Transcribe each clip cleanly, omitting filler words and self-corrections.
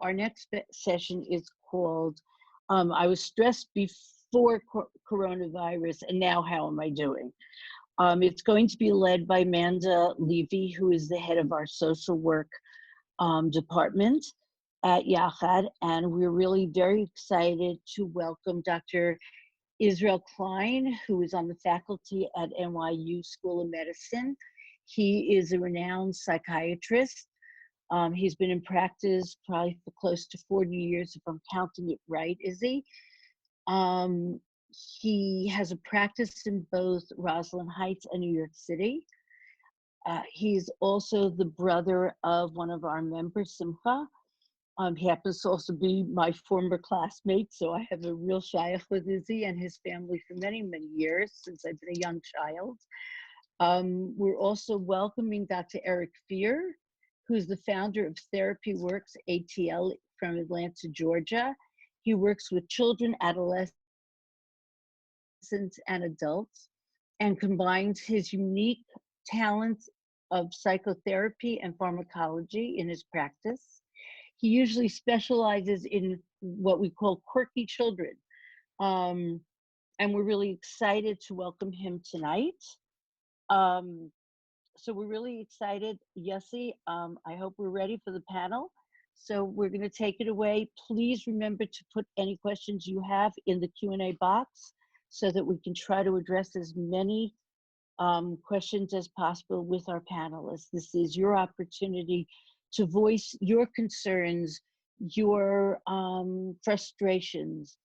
Our next session is called I Was Stressed Before Coronavirus, and Now How Am I Doing? It's going to be led by Amanda Levy, who is the head of our social work department at Yachad, and we're really very excited to welcome Dr. Israel Klein, who is on the faculty at NYU School of Medicine. He is a renowned psychiatrist. He's been in practice probably for close to 40 years, if I'm counting it right, is he? He has a practice in both Roslyn Heights and New York City. He's also the brother of one of our members, Simcha. He happens to also be my former classmate, so I have a real shayach with Izzy and his family for many, many years, since I've been a young child. We're also welcoming Dr. Eric Fear, who's the founder of Therapy Works ATL from Atlanta, Georgia. He works with children, adolescents, and adults, and combines his unique talents of psychotherapy and pharmacology in his practice. He usually specializes in what we call quirky children. And we're really excited to welcome him tonight. So we're really excited. Yossi, I hope we're ready for the panel. So we're gonna take it away. Please remember to put any questions you have in the Q&A box so that we can try to address as many questions as possible with our panelists. This is your opportunity to voice your concerns, your frustrations,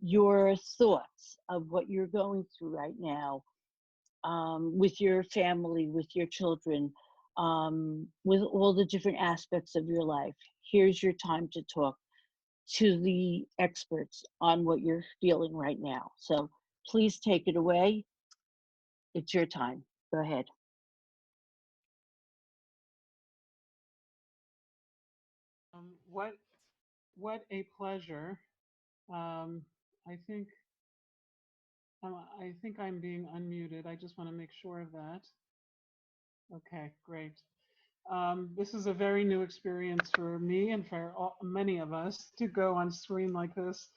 your thoughts of what you're going through right now with your family, with your children, with all the different aspects of your life. Here's your time to talk to the experts on what you're feeling right now. So please take it away. It's your time. Go ahead. What a pleasure. I think I'm being unmuted. I just want to make sure of that. Okay, great. This is a very new experience for me and for many of us to go on screen like this,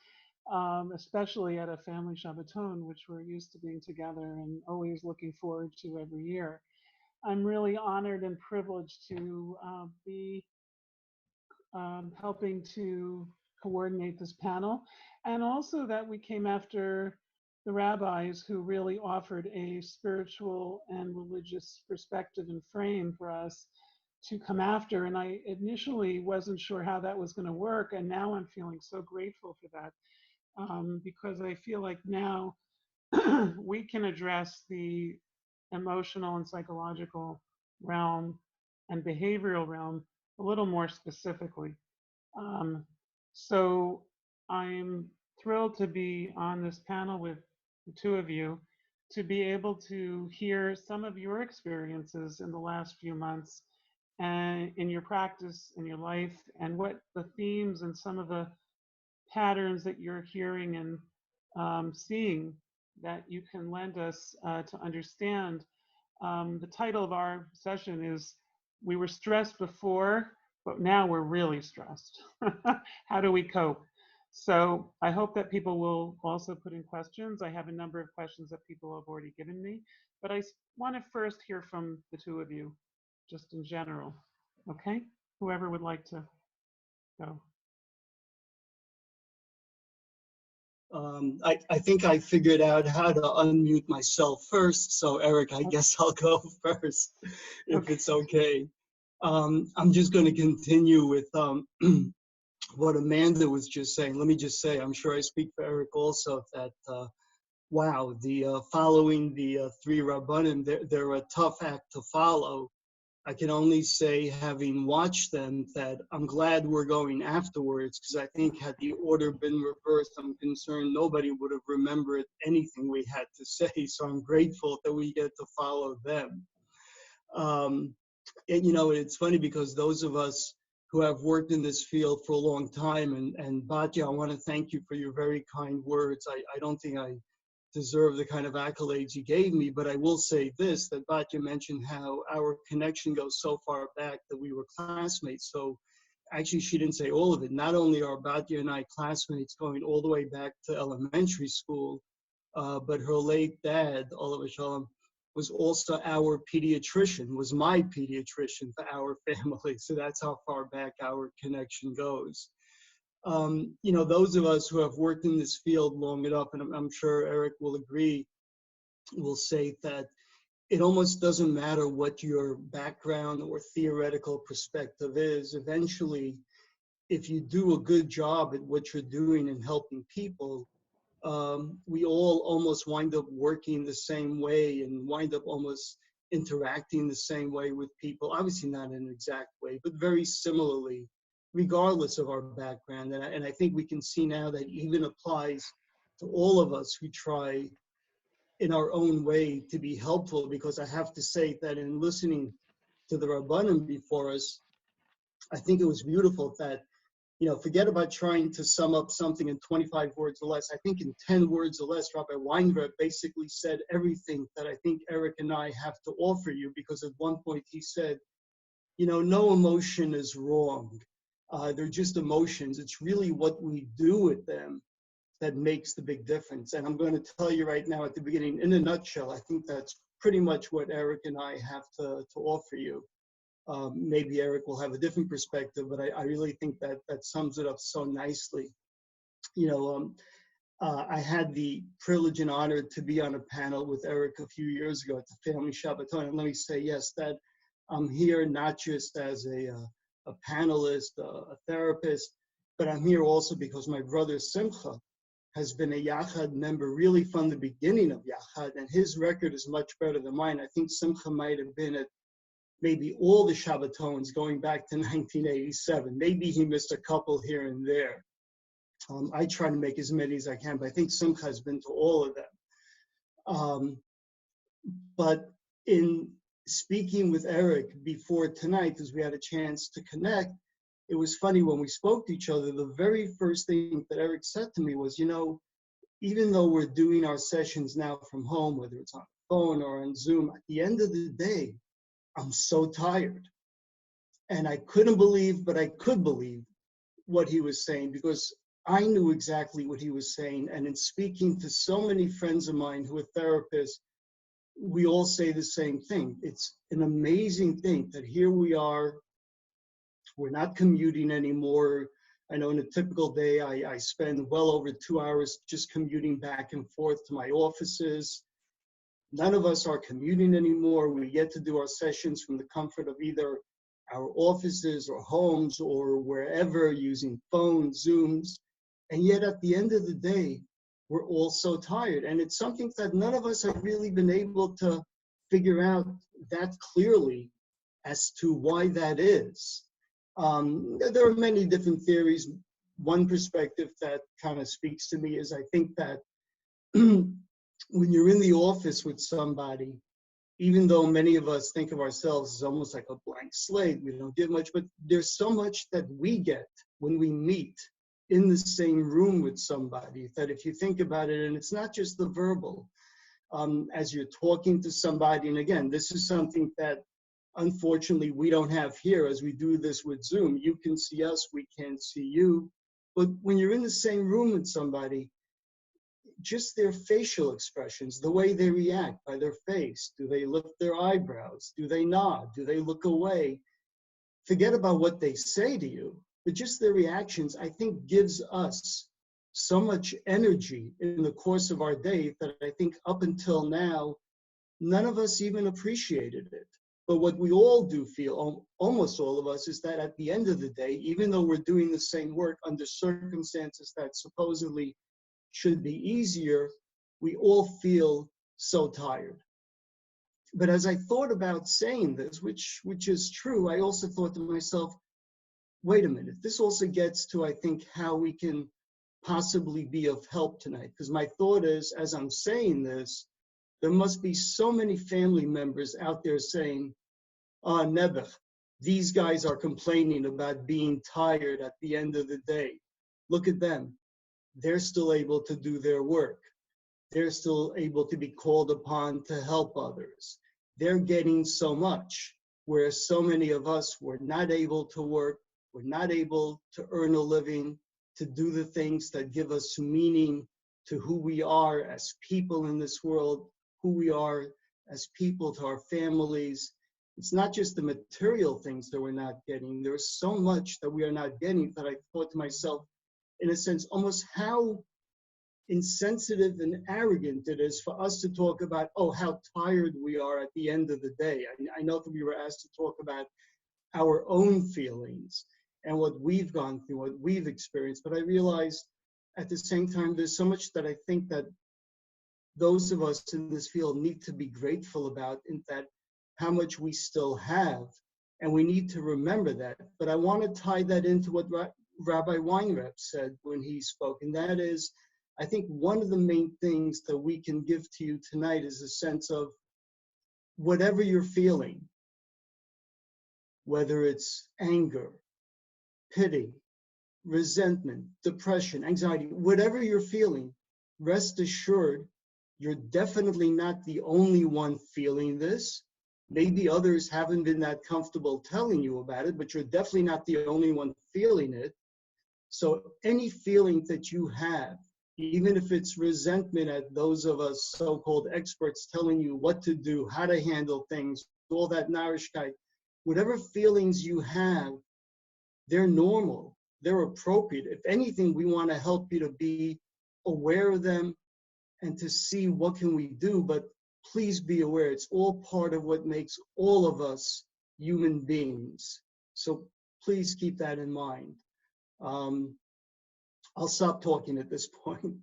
especially at a family Shabbaton, which we're used to being together and always looking forward to every year. I'm really honored and privileged to be helping to coordinate this panel, and also that we came after the rabbis who really offered a spiritual and religious perspective and frame for us to come after. And I initially wasn't sure how that was going to work, and now I'm feeling so grateful for that, because I feel like now we can address the emotional and psychological realm and behavioral realm a little more specifically. So I'm thrilled to be on this panel with the two of you, to be able to hear some of your experiences in the last few months and in your practice, in your life, and what the themes and some of the patterns that you're hearing and seeing that you can lend us to understand. The title of our session is "We Were Stressed Before, but Now We're Really Stressed." How do we cope? So I hope that people will also put in questions. I have a number of questions that people have already given me, but I want to first hear from the two of you, just in general. Okay? Whoever would like to go. I think I figured out how to unmute myself first. So Eric, I guess I'll go first, if it's okay. I'm just going to continue with what Amanda was just saying. Let me just say, I'm sure I speak for Eric also, that wow, following the three Rabbanim, they're a tough act to follow. I can only say, having watched them, that I'm glad we're going afterwards, because I think had the order been reversed, I'm concerned nobody would have remembered anything we had to say. So I'm grateful that we get to follow them. And you know, it's funny because those of us who have worked in this field for a long time, and Batya, I want to thank you for your very kind words. I don't think I deserve the kind of accolades you gave me, but I will say this, that Batya mentioned how our connection goes so far back that we were classmates. So actually, she didn't say all of it. Not only are Batya and I classmates going all the way back to elementary school, but her late dad, Olav Shalom, was also our pediatrician, was my pediatrician for our family. So that's how far back our connection goes. You know, those of us who have worked in this field long enough, and I'm sure Eric will agree, will say that it almost doesn't matter what your background or theoretical perspective is. Eventually, if you do a good job at what you're doing and helping people, we all almost wind up working the same way and wind up almost interacting the same way with people. Obviously not in an exact way, but very similarly, regardless of our background. And I think we can see now that even applies to all of us who try in our own way to be helpful, because I have to say that in listening to the Rabbanim before us, I think it was beautiful that, you know, forget about trying to sum up something in 25 words or less. I think in 10 words or less, Rabbi Weinberg basically said everything that I think Eric and I have to offer you, because at one point he said, you know, no emotion is wrong. They're just emotions. It's really what we do with them that makes the big difference. And I'm going to tell you right now at the beginning, in a nutshell, I think that's pretty much what Eric and I have to offer you. Maybe Eric will have a different perspective, but I really think that that sums it up so nicely. You know, I had the privilege and honor to be on a panel with Eric a few years ago at the Family Shabbaton. And let me say, yes, that I'm here not just as a panelist, a therapist, but I'm here also because my brother Simcha has been a Yachad member really from the beginning of Yachad, and his record is much better than mine. I think Simcha might have been at maybe all the Shabbatons going back to 1987. Maybe he missed a couple here and there. I try to make as many as I can, but I think Simcha has been to all of them. But in speaking with Eric before tonight, because we had a chance to connect, it was funny when we spoke to each other, the very first thing that Eric said to me was, you know, even though we're doing our sessions now from home, whether it's on the phone or on Zoom, at the end of the day, I'm so tired. And I couldn't believe, but I could believe what he was saying, because I knew exactly what he was saying. And in speaking to so many friends of mine who are therapists, we all say the same thing. It's an amazing thing that here we are, we're not commuting anymore. I know in a typical day, I spend well over 2 hours just commuting back and forth to my offices. None of us are commuting anymore. We get to do our sessions from the comfort of either our offices or homes or wherever, using phones, Zooms. And yet at the end of the day, we're all so tired. And it's something that none of us have really been able to figure out that clearly as to why that is. There are many different theories. One perspective that kind of speaks to me is I think that when you're in the office with somebody, even though many of us think of ourselves as almost like a blank slate, we don't get much, but there's so much that we get when we meet in the same room with somebody, that if you think about it, and it's not just the verbal, as you're talking to somebody, and again, this is something that unfortunately we don't have here as we do this with Zoom. You can see us, we can't see you. But when you're in the same room with somebody, just their facial expressions, the way they react by their face, do they lift their eyebrows? Do they nod? Do they look away? Forget about what they say to you, but just their reactions, I think, gives us so much energy in the course of our day that I think up until now, none of us even appreciated it. But what we all do feel, almost all of us, is that at the end of the day, even though we're doing the same work under circumstances that supposedly should be easier, we all feel so tired. But as I thought about saying this, which is true, I also thought to myself, wait a minute, this also gets to, I think, how we can possibly be of help tonight. Because my thought is, as I'm saying this, there must be so many family members out there saying, Nebuch, these guys are complaining about being tired at the end of the day. Look at them. They're still able to do their work. They're still able to be called upon to help others. They're getting so much, whereas so many of us were not able to work, We're not able to earn a living, to do the things that give us meaning to who we are as people in this world, who we are as people to our families. It's not just the material things that we're not getting. There's so much that we are not getting that I thought to myself, in a sense, almost how insensitive and arrogant it is for us to talk about, oh, how tired we are at the end of the day. I know that we were asked to talk about our own feelings and what we've gone through, what we've experienced. But I realized at the same time, there's so much that I think that those of us in this field need to be grateful about, in that how much we still have. And we need to remember that. But I want to tie that into what Rabbi Weinreb said when he spoke. And that is, I think one of the main things that we can give to you tonight is a sense of whatever you're feeling, whether it's anger, pity, resentment, depression, anxiety, whatever you're feeling, rest assured, you're definitely not the only one feeling this. Maybe others haven't been that comfortable telling you about it, but you're definitely not the only one feeling it. So any feeling that you have, even if it's resentment at those of us so-called experts telling you what to do, how to handle things, all that narishkeit, whatever feelings you have, they're normal, they're appropriate. If anything, we want to help you to be aware of them and to see what can we do, but please be aware, it's all part of what makes all of us human beings. So please keep that in mind. I'll stop talking at this point.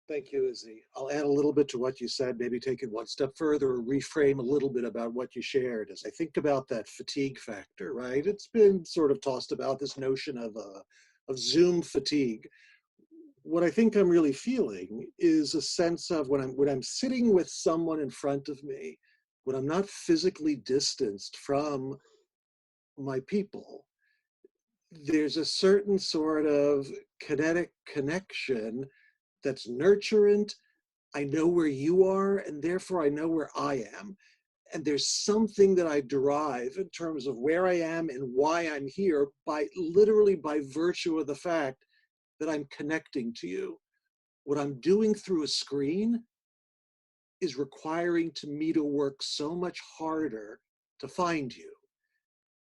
Thank you, Izzy. I'll add a little bit to what you said, maybe take it one step further, or reframe a little bit about what you shared. As I think about that fatigue factor, right? It's been sort of tossed about, this notion of Zoom fatigue. What I think I'm really feeling is a sense of when I'm sitting with someone in front of me, when I'm not physically distanced from my people, there's a certain sort of kinetic connection that's nurturant. I know where you are, and therefore I know where I am. And there's something that I derive in terms of where I am and why I'm here literally by virtue of the fact that I'm connecting to you. What I'm doing through a screen is requiring me to work so much harder to find you.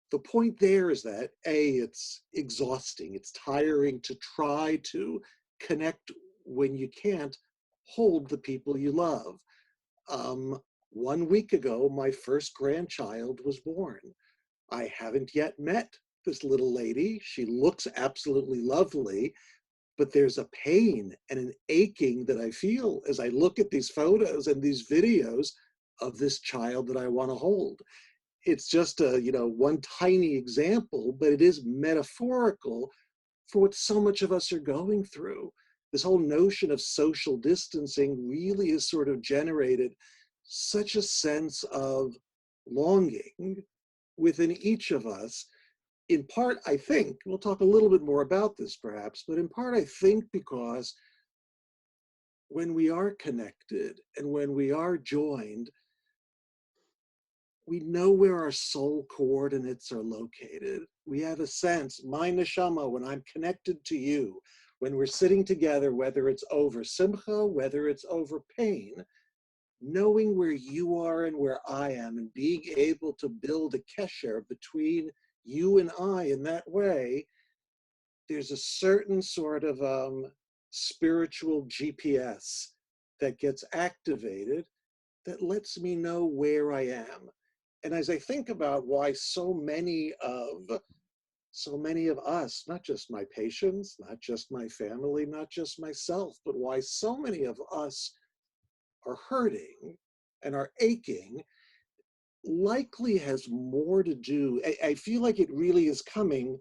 The point there is that, A, it's exhausting, it's tiring to try to connect when you can't hold the people you love. 1 week ago, my first grandchild was born. I haven't yet met this little lady. She looks absolutely lovely, but there's a pain and an aching that I feel as I look at these photos and these videos of this child that I want to hold. It's just one tiny example, but it is metaphorical for what so much of us are going through. This whole notion of social distancing really has sort of generated such a sense of longing within each of us. In part, I think, we'll talk a little bit more about this perhaps, but in part, I think because when we are connected and when we are joined, we know where our soul coordinates are located. We have a sense, my neshama, when I'm connected to you, when we're sitting together, whether it's over simcha, whether it's over pain, knowing where you are and where I am and being able to build a kesher between you and I in that way, there's a certain sort of spiritual GPS that gets activated that lets me know where I am. And as I think about why so many of us, not just my patients, not just my family, not just myself, but why so many of us are hurting and are aching, likely has more to do, I feel like it really is coming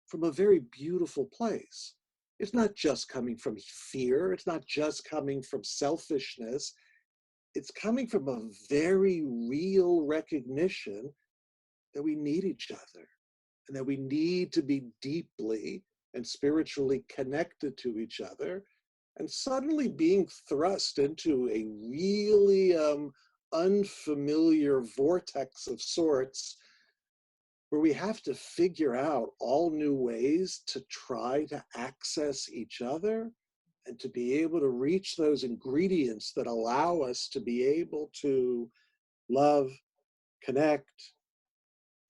from a very beautiful place. It's not just coming from fear. It's not just coming from selfishness. It's coming from a very real recognition that we need each other and that we need to be deeply and spiritually connected to each other. And suddenly being thrust into a really unfamiliar vortex of sorts where we have to figure out all new ways to try to access each other and to be able to reach those ingredients that allow us to be able to love, connect,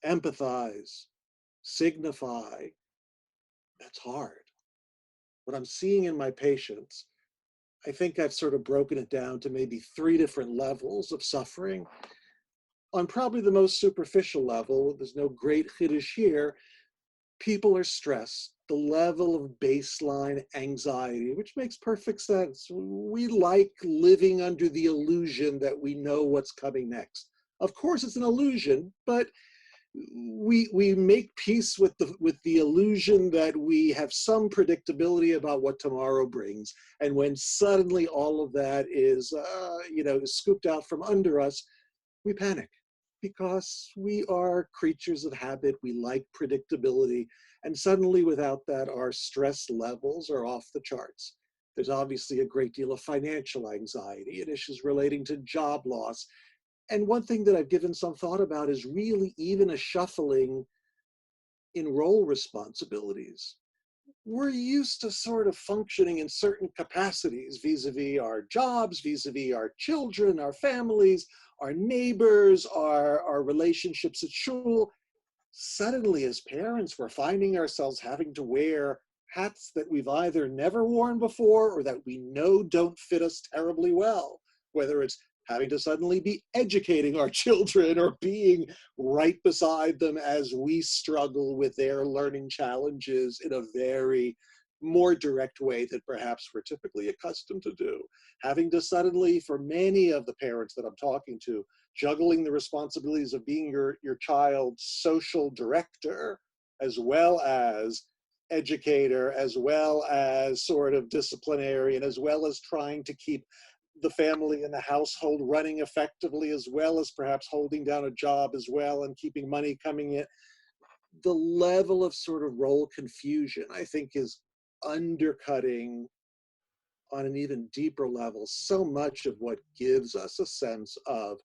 empathize, signify. That's hard. What I'm seeing in my patients, I think I've sort of broken it down to maybe 3 different levels of suffering. On probably the most superficial level, there's no great chiddush here, people are stressed. The level of baseline anxiety, which makes perfect sense. We like living under the illusion that we know what's coming next. Of course, it's an illusion, but we make peace with the illusion that we have some predictability about what tomorrow brings. And when suddenly all of that is, is scooped out from under us, we panic because we are creatures of habit. We like predictability. And suddenly without that, our stress levels are off the charts. There's obviously a great deal of financial anxiety and issues relating to job loss. And one thing that I've given some thought about is really even a shuffling in role responsibilities. We're used to sort of functioning in certain capacities vis-a-vis our jobs, vis-a-vis our children, our families, our neighbors, our relationships at shul. Suddenly, as parents, we're finding ourselves having to wear hats that we've either never worn before or that we know don't fit us terribly well, whether it's having to suddenly be educating our children or being right beside them as we struggle with their learning challenges in a very more direct way than perhaps we're typically accustomed to do. Having to suddenly, for many of the parents that I'm talking to, juggling the responsibilities of being your child's social director, as well as educator, as well as sort of disciplinarian, as well as trying to keep the family and the household running effectively, as well as perhaps holding down a job as well and keeping money coming in. The level of sort of role confusion, I think, is undercutting on an even deeper level so much of what gives us a sense of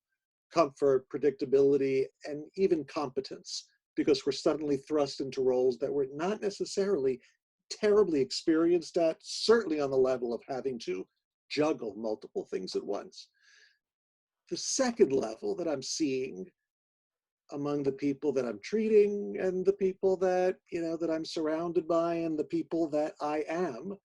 comfort, predictability, and even competence, because we're suddenly thrust into roles that we're not necessarily terribly experienced at, certainly on the level of having to juggle multiple things at once. The second level that I'm seeing among the people that I'm treating and the people that, that I'm surrounded by and the people that I am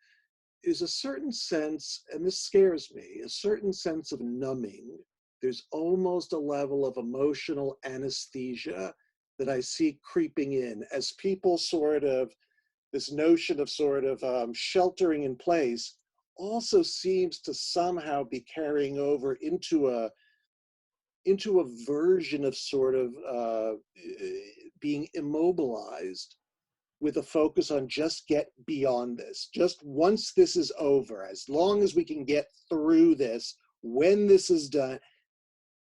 is a certain sense, and this scares me, a certain sense of numbing. There's almost a level of emotional anesthesia that I see creeping in as people this notion of sheltering in place also seems to somehow be carrying over into a version of being immobilized with a focus on just get beyond this. Just once this is over, as long as we can get through this, when this is done.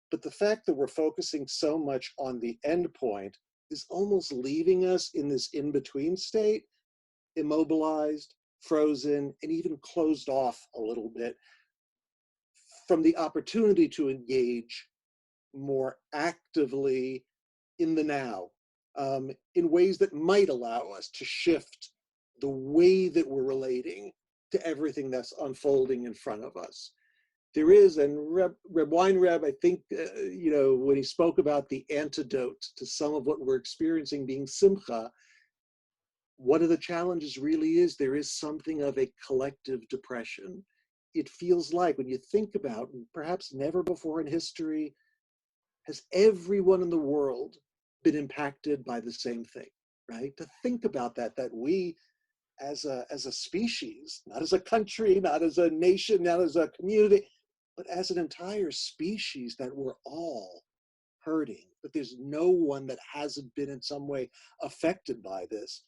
But the fact that we're focusing so much on the end point is almost leaving us in this in-between state, immobilized, frozen, and even closed off a little bit from the opportunity to engage more actively in the now, in ways that might allow us to shift the way that we're relating to everything that's unfolding in front of us. There is, and Reb Weinreb, I think, when he spoke about the antidote to some of what we're experiencing being simcha, one of the challenges really is there is something of a collective depression. It feels like, when you think about, perhaps never before in history, has everyone in the world been impacted by the same thing, right? To think about that we, as a species, not as a country, not as a nation, not as a community, but as an entire species, that we're all hurting, that there's no one that hasn't been in some way affected by this.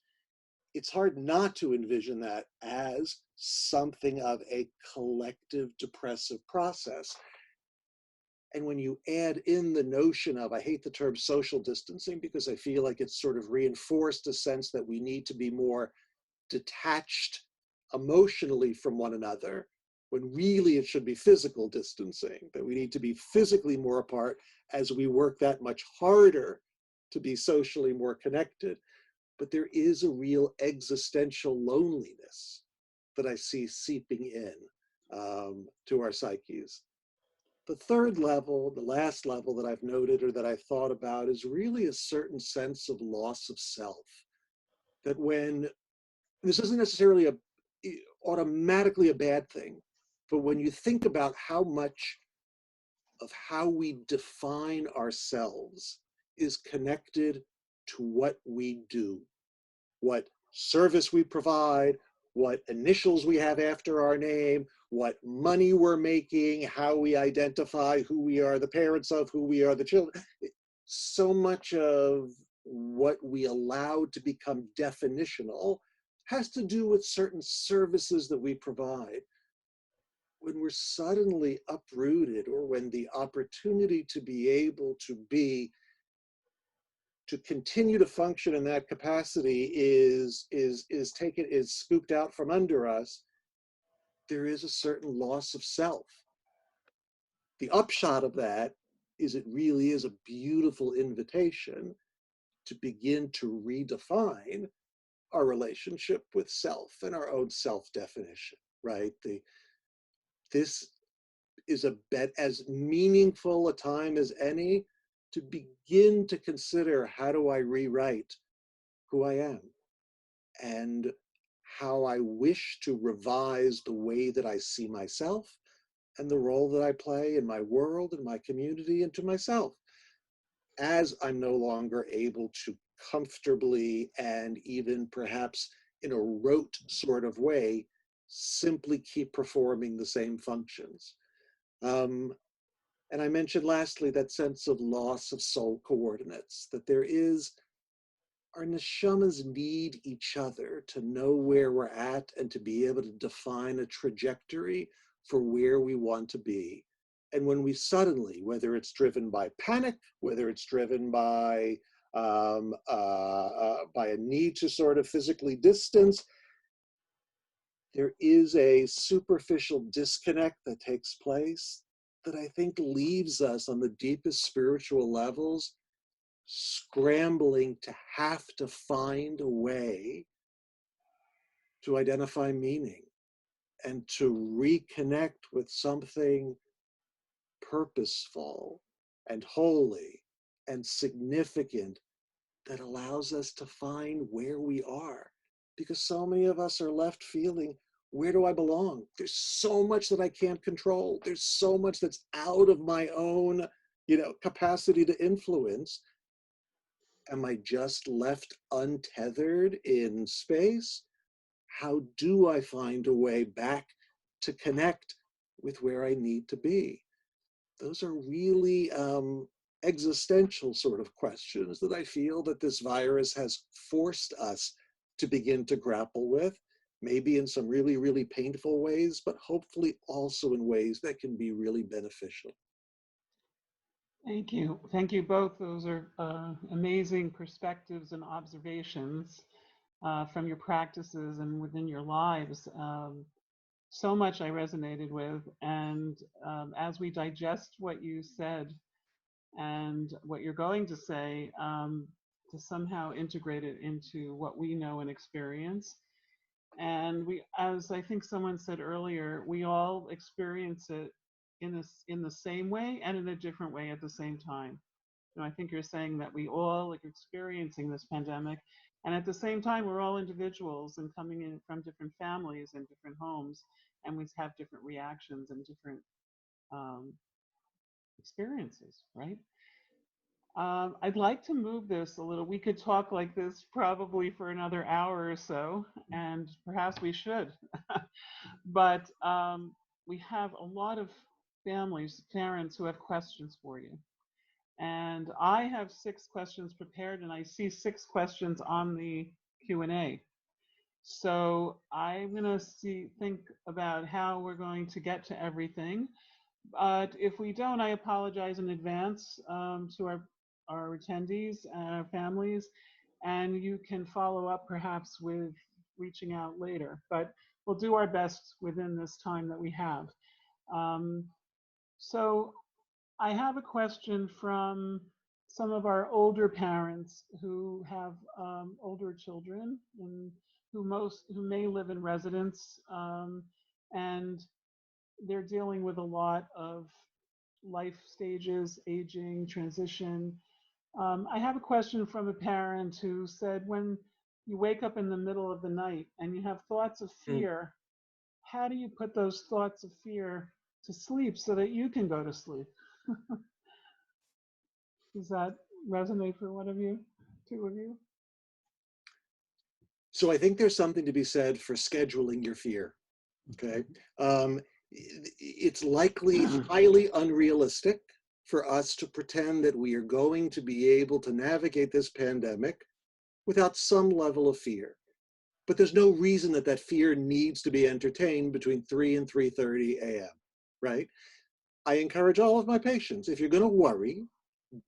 It's hard not to envision that as something of a collective depressive process. And when you add in the notion of, I hate the term social distancing because I feel like it's sort of reinforced a sense that we need to be more detached emotionally from one another, when really it should be physical distancing, that we need to be physically more apart as we work that much harder to be socially more connected. But there is a real existential loneliness that I see seeping in to our psyches. The third level, the last level that I've noted or that I thought about is really a certain sense of loss of self. That when, this isn't necessarily automatically a bad thing, but when you think about how much of how we define ourselves is connected to what we do, what service we provide, what initials we have after our name, what money we're making, how we identify who we are, the parents of, who we are, the children. So much of what we allow to become definitional has to do with certain services that we provide. When we're suddenly uprooted, or when the opportunity to be able to continue to function in that capacity is scooped out from under us, there is a certain loss of self. The upshot of that is it really is a beautiful invitation to begin to redefine our relationship with self and our own self-definition, right? This is as meaningful a time as any to begin to consider, how do I rewrite who I am and how I wish to revise the way that I see myself and the role that I play in my world and my community and to myself, as I'm no longer able to comfortably and even perhaps in a rote sort of way simply keep performing the same functions. And I mentioned lastly that sense of loss of soul coordinates, that our neshamas need each other to know where we're at and to be able to define a trajectory for where we want to be. And when we suddenly, whether it's driven by panic, whether it's driven by a need to sort of physically distance, there is a superficial disconnect that takes place that I think leaves us on the deepest spiritual levels scrambling to have to find a way to identify meaning and to reconnect with something purposeful and holy and significant that allows us to find where we are. Because so many of us are left feeling, where do I belong? There's so much that I can't control. There's so much that's out of my own, capacity to influence. Am I just left untethered in space? How do I find a way back to connect with where I need to be? Those are really existential sort of questions that I feel that this virus has forced us to begin to grapple with, maybe in some really, really painful ways, but hopefully also in ways that can be really beneficial. Thank you. Thank you both. Those are amazing perspectives and observations from your practices and within your lives. So much I resonated with. And as we digest what you said and what you're going to say, to somehow integrate it into what we know and experience. And we, as I think someone said earlier, we all experience it in the same way and in a different way at the same time. I think you're saying that we all are experiencing this pandemic, and at the same time, we're all individuals and coming in from different families and different homes, and we have different reactions and different experiences, right? I'd like to move this a little. We could talk like this probably for another hour or so, and perhaps we should. But we have a lot of families, parents who have questions for you. And I have 6 questions prepared, and I see 6 questions on the Q&A. So I'm going to think about how we're going to get to everything. But if we don't, I apologize in advance to our attendees and our families, and you can follow up perhaps with reaching out later. But we'll do our best within this time that we have. So I have a question from some of our older parents who have older children and who may live in residence, and they're dealing with a lot of life stages, aging, transition. I have a question from a parent who said, when you wake up in the middle of the night and you have thoughts of fear, how do you put those thoughts of fear to sleep so that you can go to sleep? Does that resonate for one of you, two of you? So I think there's something to be said for scheduling your fear. Okay. It's likely highly unrealistic for us to pretend that we are going to be able to navigate this pandemic without some level of fear. But there's no reason that that fear needs to be entertained between 3 and 3:30 a.m., right? I encourage all of my patients, if you're going to worry,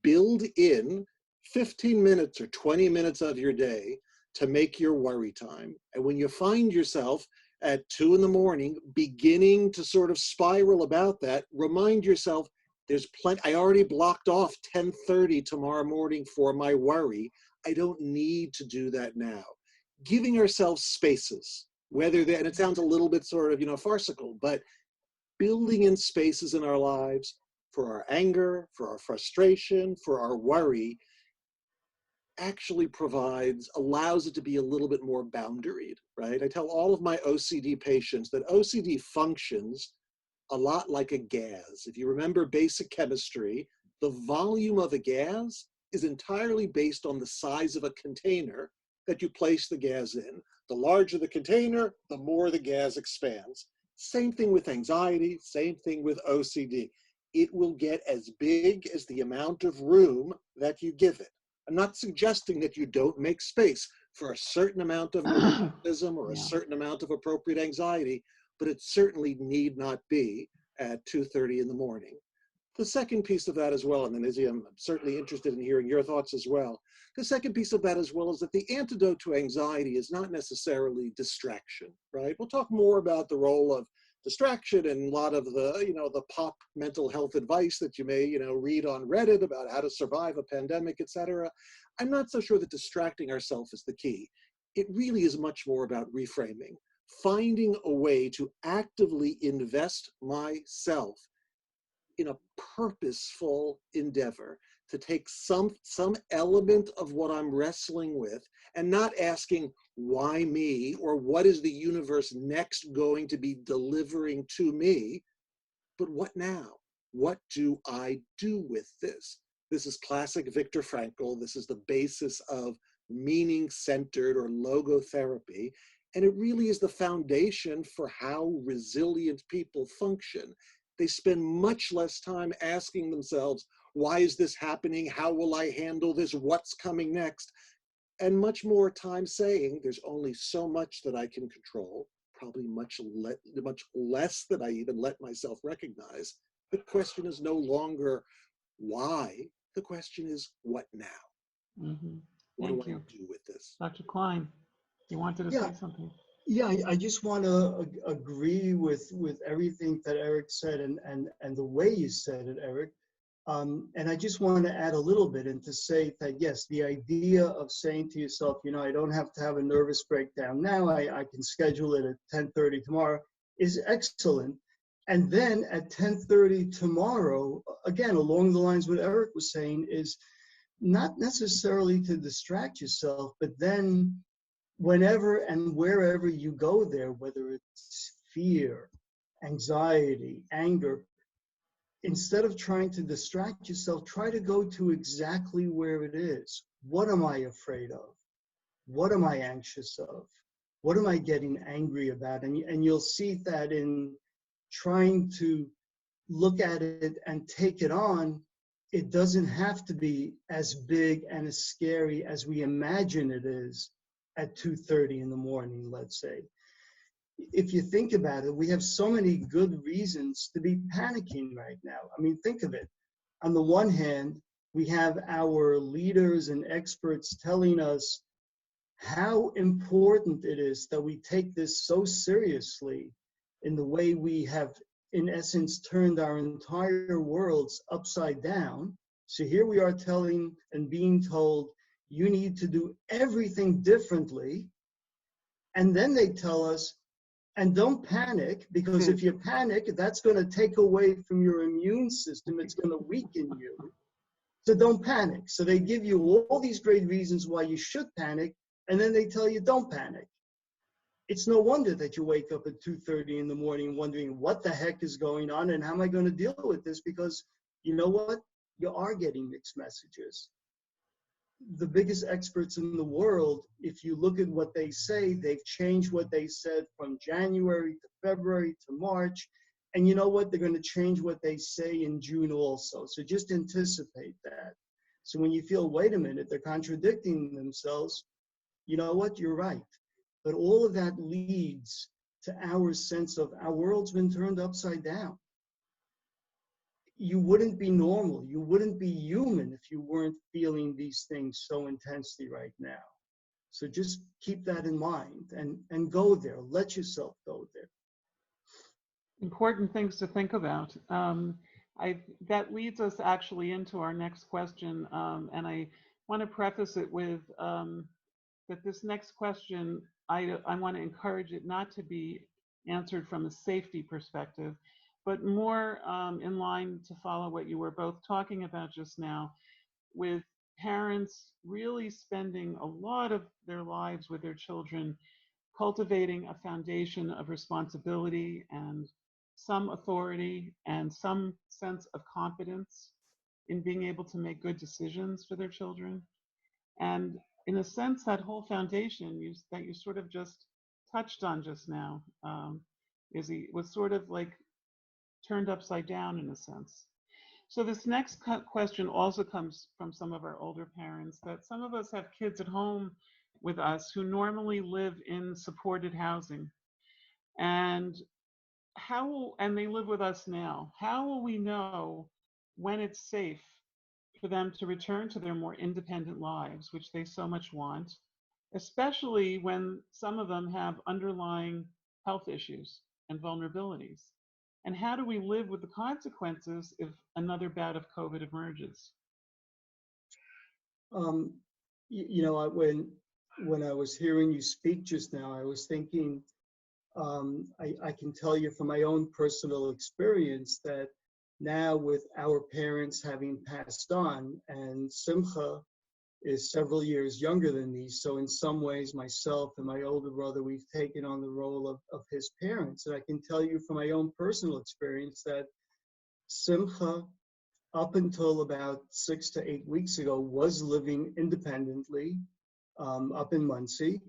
build in 15 minutes or 20 minutes of your day to make your worry time. And when you find yourself at 2 in the morning beginning to sort of spiral about that, remind yourself there's plenty. I already blocked off 10:30 tomorrow morning for my worry. I don't need to do that now. Giving ourselves spaces, whether that, and it sounds a little bit sort of, farcical, but building in spaces in our lives for our anger, for our frustration, for our worry, actually allows it to be a little bit more boundaried, right? I tell all of my OCD patients that OCD functions a lot like a gas. If you remember basic chemistry, the volume of a gas is entirely based on the size of a container that you place the gas in. The larger the container, the more the gas expands. Same thing with anxiety, same thing with OCD. It will get as big as the amount of room that you give it. I'm not suggesting that you don't make space for a certain amount of neuroticism or a certain amount of appropriate anxiety, but it certainly need not be at 2:30 in the morning. The second piece of that as well, and then Izzy, I'm certainly interested in hearing your thoughts as well. The second piece of that as well is that the antidote to anxiety is not necessarily distraction, right? We'll talk more about the role of distraction and a lot of the pop mental health advice that you may, read on Reddit about how to survive a pandemic, etc. I'm not so sure that distracting ourselves is the key. It really is much more about reframing, finding a way to actively invest myself in a purposeful endeavor to take some element of what I'm wrestling with and not asking why me or what is the universe next going to be delivering to me, but what now? What do I do with this? This is classic Viktor Frankl. This is the basis of meaning-centered or logotherapy. And it really is the foundation for how resilient people function. They spend much less time asking themselves, why is this happening? How will I handle this? What's coming next? And much more time saying, there's only so much that I can control, probably much less than I even let myself recognize. The question is no longer why, the question is what now? Mm-hmm. What Thank do you. I do with this? Dr. Klein, you wanted to say something? Yeah, I just want to agree with everything that Eric said and the way you said it, Eric. And I just want to add a little bit and to say that, yes, the idea of saying to yourself, I don't have to have a nervous breakdown now, I can schedule it at 10:30 tomorrow is excellent. And then at 10:30 tomorrow, again, along the lines what Eric was saying, is not necessarily to distract yourself, but then whenever and wherever you go there, whether it's fear, anxiety, anger, instead of trying to distract yourself, try to go to exactly where it is. What am I afraid of? What am I anxious of? What am I getting angry about? And you'll see that in trying to look at it and take it on, it doesn't have to be as big and as scary as we imagine it is at 2:30 in the morning, let's say. If you think about it, we have so many good reasons to be panicking right now. I mean, think of it. On the one hand, we have our leaders and experts telling us how important it is that we take this so seriously in the way we have, in essence, turned our entire worlds upside down. So here we are telling and being told, you need to do everything differently. And then they tell us, and don't panic, because if you panic, that's going to take away from your immune system. It's going to weaken you. So don't panic. So they give you all these great reasons why you should panic, and then they tell you don't panic. It's no wonder that you wake up at 2:30 in the morning wondering what the heck is going on and how am I going to deal with this, because you know what? You are getting mixed messages. The biggest experts in the world, if you look at what they say, they've changed what they said from January to February to March. And you know what? They're going to change what they say in June also. So just anticipate that. So when you feel, wait a minute, they're contradicting themselves, you know what? You're right. But all of that leads to our sense of our world's been turned upside down. You wouldn't be normal. You wouldn't be human if you weren't feeling these things so intensely right now. So just keep that in mind and go there. Let yourself go there. Important things to think about. That leads us actually into our next question. And I want to preface it with that this next question, I want to encourage it not to be answered from a safety perspective, but more in line to follow what you were both talking about just now, with parents really spending a lot of their lives with their children, cultivating a foundation of responsibility and some authority and some sense of competence in being able to make good decisions for their children. And in a sense, that whole foundation that you sort of just touched on just now was sort of like turned upside down in a sense. So this next question also comes from some of our older parents, that some of us have kids at home with us who normally live in supported housing. And they live with us now. How will we know when it's safe for them to return to their more independent lives, which they so much want, especially when some of them have underlying health issues and vulnerabilities? And how do we live with the consequences if another bout of COVID emerges? When I was hearing you speak just now, I was thinking, I can tell you from my own personal experience that now with our parents having passed on, and Simcha is several years younger than me, so in some ways myself and my older brother, we've taken on the role of his parents. And I can tell you from my own personal experience that Simcha, up until about 6 to 8 weeks ago, was living independently up in Muncie,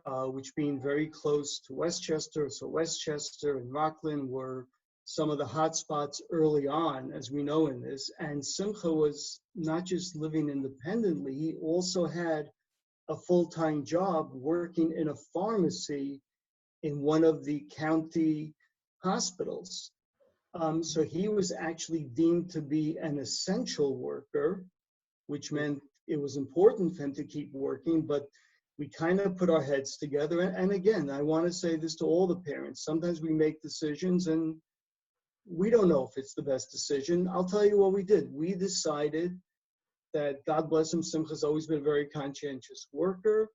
which being very close to Westchester. So Westchester and Rockland were some of the hot spots early on, as we know in this. And Simcha was not just living independently, he also had a full-time job working in a pharmacy in one of the county hospitals. So he was actually deemed to be an essential worker, which meant it was important for him to keep working, but we kind of put our heads together. And again, I want to say this to all the parents. Sometimes we make decisions and we don't know if it's the best decision. I'll tell you what we did. We decided that, God bless him, Simcha's always been a very conscientious worker.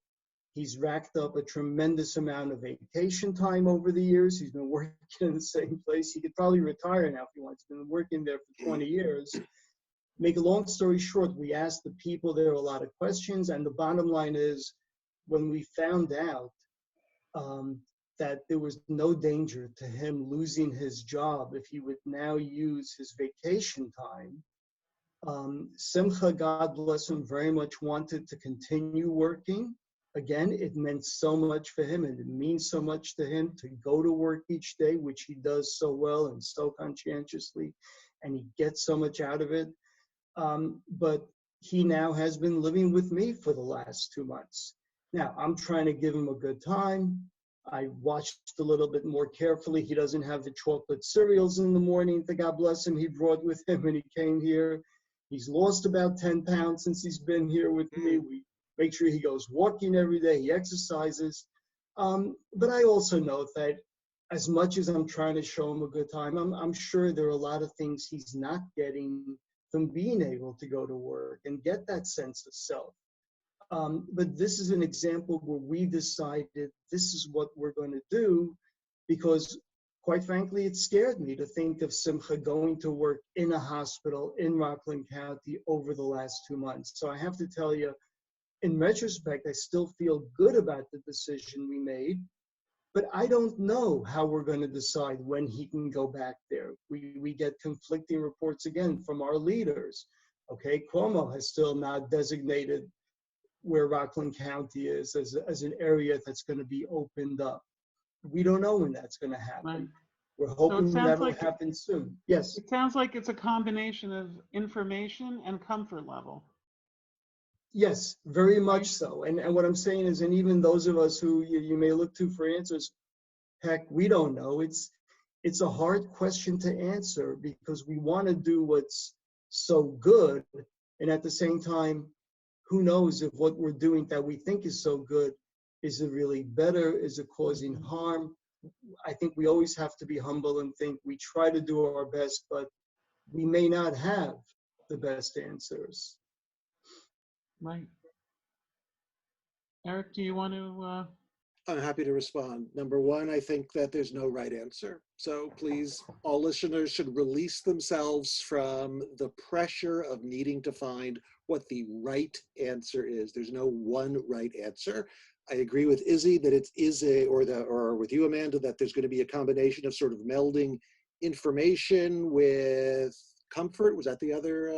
He's racked up a tremendous amount of vacation time over the years. He's been working in the same place. He could probably retire now if he wants. He's been working there for 20 years. Make a long story short, we asked the people there a lot of questions, and the bottom line is, when we found out that there was no danger to him losing his job if he would now use his vacation time, Simcha, God bless him, very much wanted to continue working. Again, it meant so much for him, and it means so much to him to go to work each day, which he does so well and so conscientiously, and he gets so much out of it. But he now has been living with me for the last 2 months. Now, I'm trying to give him a good time. I watched a little bit more carefully. He doesn't have the chocolate cereals in the morning that, God bless him, he brought with him when he came here. He's lost about 10 pounds since he's been here with me. We make sure he goes walking every day, he exercises. But I also know that as much as I'm trying to show him a good time, I'm sure there are a lot of things he's not getting from being able to go to work and get that sense of self. But this is an example where we decided this is what we're going to do, because quite frankly, it scared me to think of Simcha going to work in a hospital in Rockland County over the last 2 months. So I have to tell you, in retrospect, I still feel good about the decision we made, but I don't know how we're going to decide when he can go back there. We get conflicting reports again from our leaders. Okay, Cuomo has still not designated where Rockland County is as an area that's going to be opened up. We don't know when that's going to happen. Right. We're So it hoping sounds that'll like happen soon. Yes. it sounds like it's a combination of information and comfort level. Yes, very much Right. so. And what I'm saying is, and even those of us who you may look to for answers, heck, we don't know. It's a hard question to answer because we want to do what's so good, and at the same time, who knows if what we're doing that we think is so good, is it really better? Is it causing harm? I think we always have to be humble and think we try to do our best, but we may not have the best answers. Right. Eric, do you want to? I'm happy to respond. Number one, I think that there's no right answer. So please, all listeners should release themselves from the pressure of needing to find what the right answer is. There's no one right answer. I agree with Izzy that it is or with you, Amanda, that there's going to be a combination of sort of melding information with comfort. Was that the other,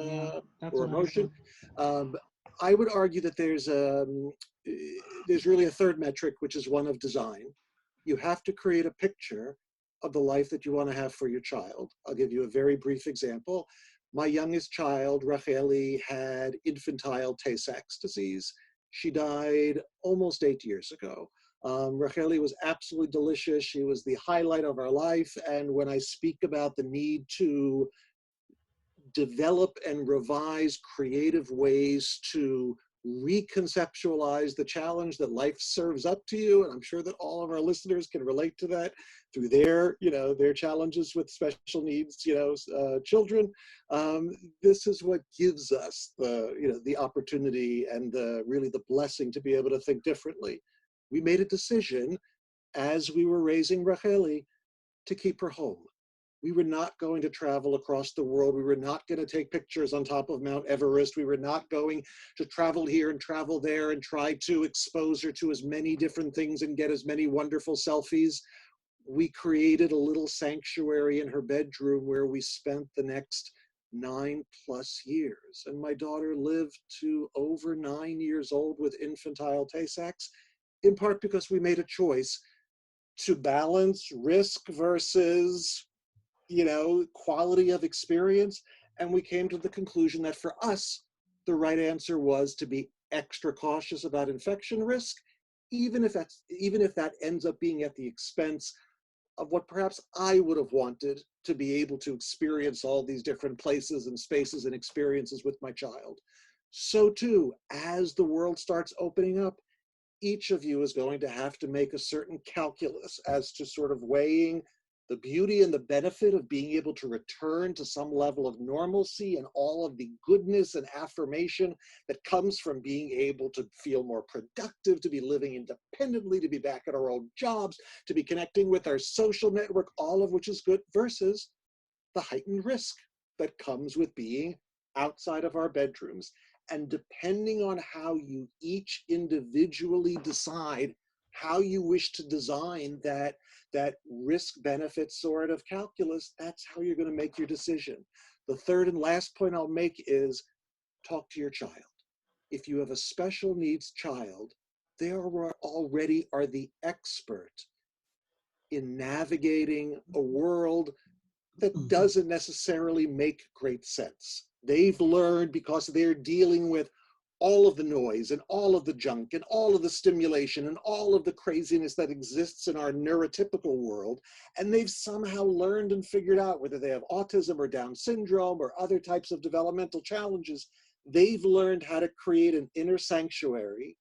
That's or what I emotion? said. I would argue that there's really a third metric, which is one of design. You have to create a picture of the life that you want to have for your child. I'll give you a very brief example. My youngest child, Racheli, had infantile Tay-Sachs disease. She died almost 8 years ago. Racheli was absolutely delicious. She was the highlight of our life. And when I speak about the need to develop and revise creative ways to reconceptualize the challenge that life serves up to you, and I'm sure that all of our listeners can relate to that through their challenges with special needs children. This is what gives us the opportunity and the blessing to be able to think differently. We made a decision as we were raising Racheli to keep her home. We were not going to travel across the world. We were not going to take pictures on top of Mount Everest. We were not going to travel here and travel there and try to expose her to as many different things and get as many wonderful selfies. We created a little sanctuary in her bedroom where we spent the next 9+ years. And my daughter lived to over 9 years old with infantile Tay-Sachs, in part because we made a choice to balance risk versus quality of experience. And we came to the conclusion that for us, the right answer was to be extra cautious about infection risk, even if that ends up being at the expense of what perhaps I would have wanted to be able to experience all these different places and spaces and experiences with my child. So too, as the world starts opening up, each of you is going to have to make a certain calculus as to sort of weighing the beauty and the benefit of being able to return to some level of normalcy and all of the goodness and affirmation that comes from being able to feel more productive, to be living independently, to be back at our own jobs, to be connecting with our social network, all of which is good, versus the heightened risk that comes with being outside of our bedrooms. And depending on how you each individually decide how you wish to design that risk benefit sort of calculus, that's how you're going to make your decision. The third and last point I'll make is talk to your child. If you have a special needs child, they already are the expert in navigating a world that doesn't necessarily make great sense. They've learned because they're dealing with all of the noise and all of the junk and all of the stimulation and all of the craziness that exists in our neurotypical world. And they've somehow learned and figured out, whether they have autism or Down syndrome or other types of developmental challenges, they've learned how to create an inner sanctuary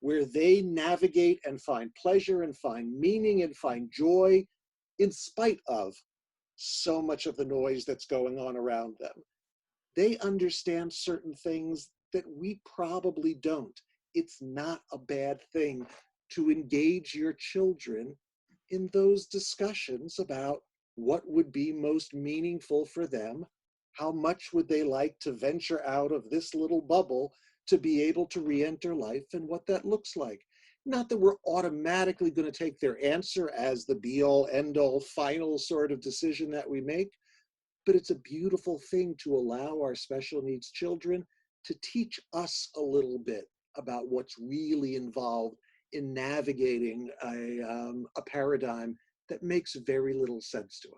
where they navigate and find pleasure and find meaning and find joy in spite of so much of the noise that's going on around them. They understand certain things that we probably don't. It's not a bad thing to engage your children in those discussions about what would be most meaningful for them. How much would they like to venture out of this little bubble to be able to re-enter life, and what that looks like? Not that we're automatically going to take their answer as the be-all, end-all, final sort of decision that we make, but it's a beautiful thing to allow our special needs children to teach us a little bit about what's really involved in navigating a paradigm that makes very little sense to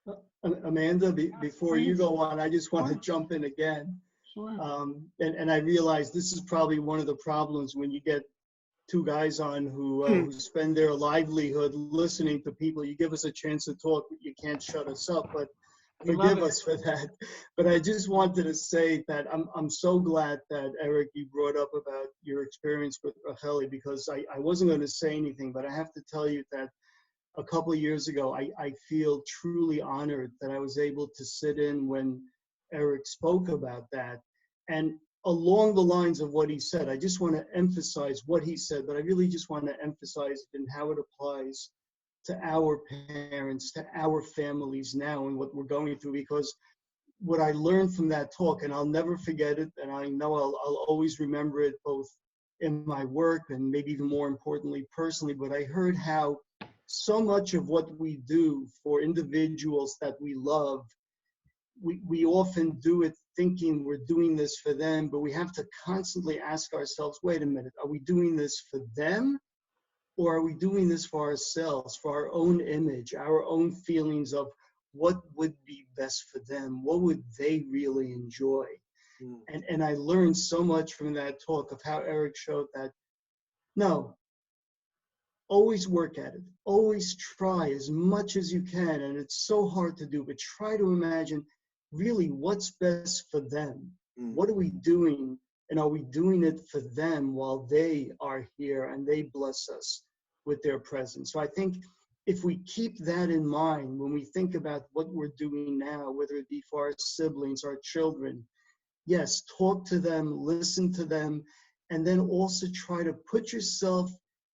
us. Amanda, before you Please. go on, I just want to Sure. jump in again. Sure. And I realize this is probably one of the problems when you get two guys on who spend their livelihood listening to people. You give us a chance to talk, but you can't shut us up. But We love forgive it. us for that. But I just wanted to say that I'm so glad that, Eric, you brought up about your experience with Racheli, because I wasn't going to say anything, but I have to tell you that a couple of years ago, I feel truly honored that I was able to sit in when Eric spoke about that. And along the lines of what he said, I just want to emphasize what he said, but I really just want to emphasize it and how it applies to our parents, to our families now and what we're going through. Because what I learned from that talk, and I'll never forget it, and I know I'll always remember it both in my work and maybe even more importantly personally, but I heard how so much of what we do for individuals that we love, we often do it thinking we're doing this for them, but we have to constantly ask ourselves, wait a minute, are we doing this for them? Or are we doing this for ourselves, for our own image, our own feelings of what would be best for them? What would they really enjoy? And I learned so much from that talk of how Eric showed that, no, always work at it. Always try as much as you can. And it's so hard to do, but try to imagine really what's best for them. What are we doing? And are we doing it for them while they are here and they bless us with their presence? So I think if we keep that in mind when we think about what we're doing now, whether it be for our siblings, our children, yes, talk to them, listen to them, and then also try to put yourself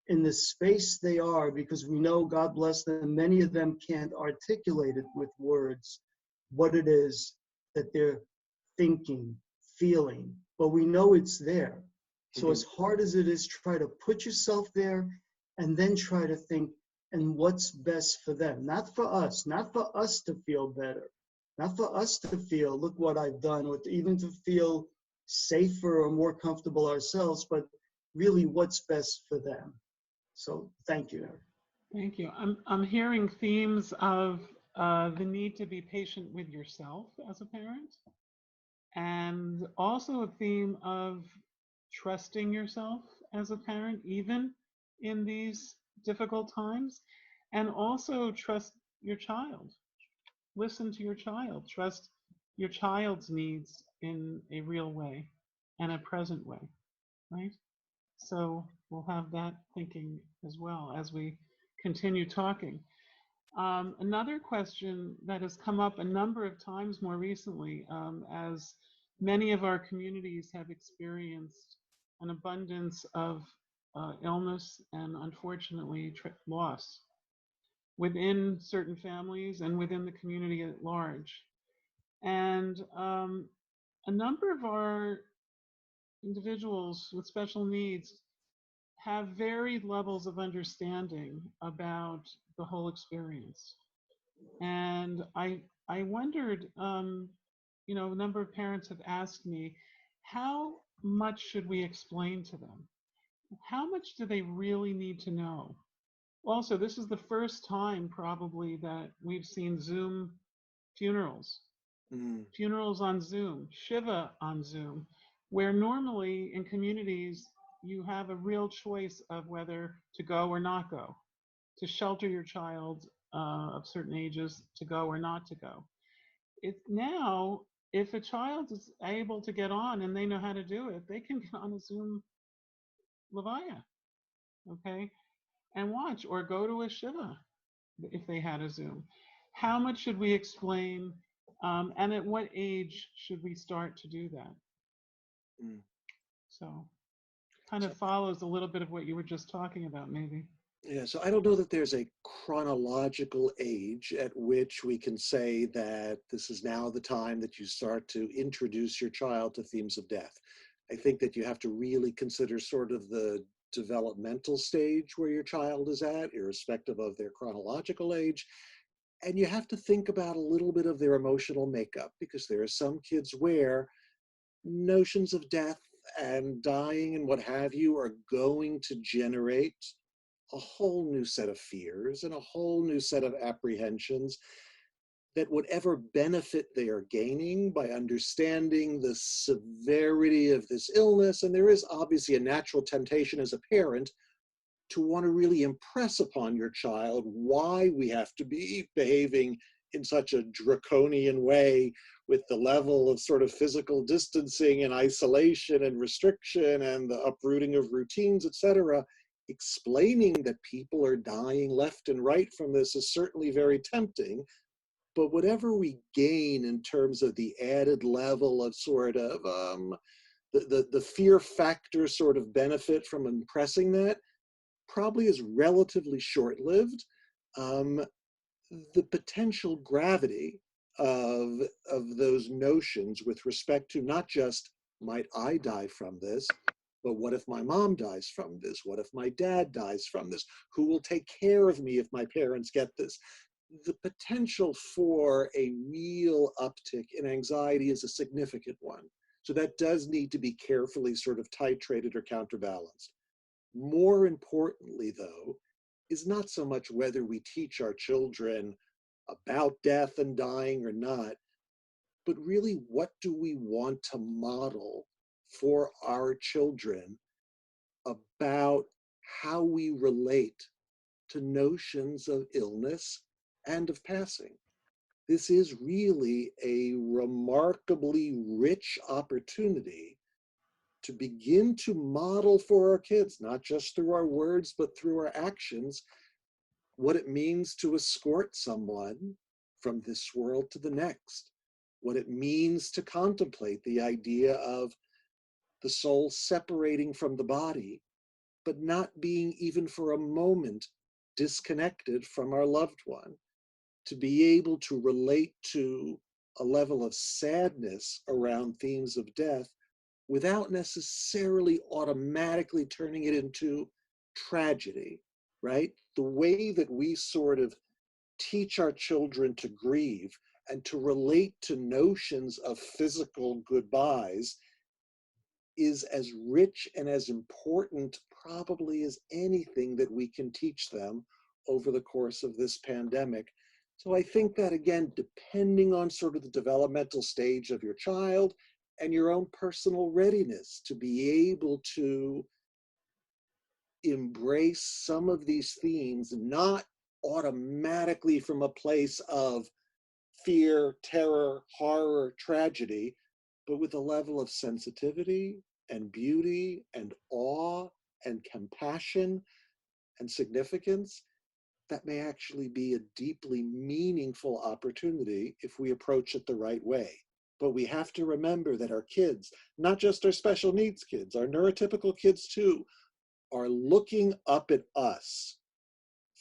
in the space they are, because we know, God bless them, many of them can't articulate it with words, what it is that they're thinking, feeling, but we know it's there. So as hard as it is, try to put yourself there and then try to think, and what's best for them, not for us to feel better, not for us to feel, look what I've done, or even to feel safer or more comfortable ourselves, but really what's best for them. So thank you, Eric. Thank you. I'm hearing themes of the need to be patient with yourself as a parent, and also a theme of trusting yourself as a parent, even in these difficult times, and also trust your child. Listen to your child. Trust your child's needs in a real way and a present way, right? So we'll have that thinking as well as we continue talking. Another question that has come up a number of times more recently, as many of our communities have experienced an abundance of illness and unfortunately loss within certain families and within the community at large. And a number of our individuals with special needs have varied levels of understanding about the whole experience. And I wondered, you know, a number of parents have asked me, how much should we explain to them? How much do they really need to know? Also, this is the first time probably that we've seen Zoom funerals, funerals on Zoom, Shiva on Zoom, where normally in communities you have a real choice of whether to go or not go, to shelter your child of certain ages, to go or not to go. It's now, if a child is able to get on and they know how to do it, they can get on a Zoom Levaya, okay, and watch, or go to a Shiva if they had a Zoom. How much should we explain And at what age should we start to do that? Mm. So kind of follows a little bit of what you were just talking about, maybe. Yeah, so I don't know that there's a chronological age at which we can say that this is now the time that you start to introduce your child to themes of death. I think that you have to really consider sort of the developmental stage where your child is at, irrespective of their chronological age. And you have to think about a little bit of their emotional makeup, because there are some kids where notions of death and dying and what have you are going to generate a whole new set of fears and a whole new set of apprehensions, that whatever benefit they are gaining by understanding the severity of this illness, and there is obviously a natural temptation as a parent to want to really impress upon your child why we have to be behaving in such a draconian way with the level of sort of physical distancing and isolation and restriction and the uprooting of routines, etc. Explaining that people are dying left and right from this is certainly very tempting, but whatever we gain in terms of the added level of sort of the fear factor sort of benefit from impressing that probably is relatively short-lived. The potential gravity of those notions with respect to not just might I die from this, but what if my mom dies from this? What if my dad dies from this? Who will take care of me if my parents get this? The potential for a real uptick in anxiety is a significant one. So that does need to be carefully sort of titrated or counterbalanced. More importantly, though, is not so much whether we teach our children about death and dying or not, but really what do we want to model for our children about how we relate to notions of illness and of passing. This is really a remarkably rich opportunity to begin to model for our kids, not just through our words, but through our actions, what it means to escort someone from this world to the next, what it means to contemplate the idea of the soul separating from the body, but not being even for a moment disconnected from our loved one, to be able to relate to a level of sadness around themes of death without necessarily automatically turning it into tragedy, right? The way that we sort of teach our children to grieve and to relate to notions of physical goodbyes is as rich and as important probably as anything that we can teach them over the course of this pandemic. So I think that, again, depending on sort of the developmental stage of your child and your own personal readiness to be able to embrace some of these themes, not automatically from a place of fear, terror, horror, tragedy, but with a level of sensitivity and beauty and awe and compassion and significance that may actually be a deeply meaningful opportunity if we approach it the right way. But we have to remember that our kids, not just our special needs kids, our neurotypical kids too, are looking up at us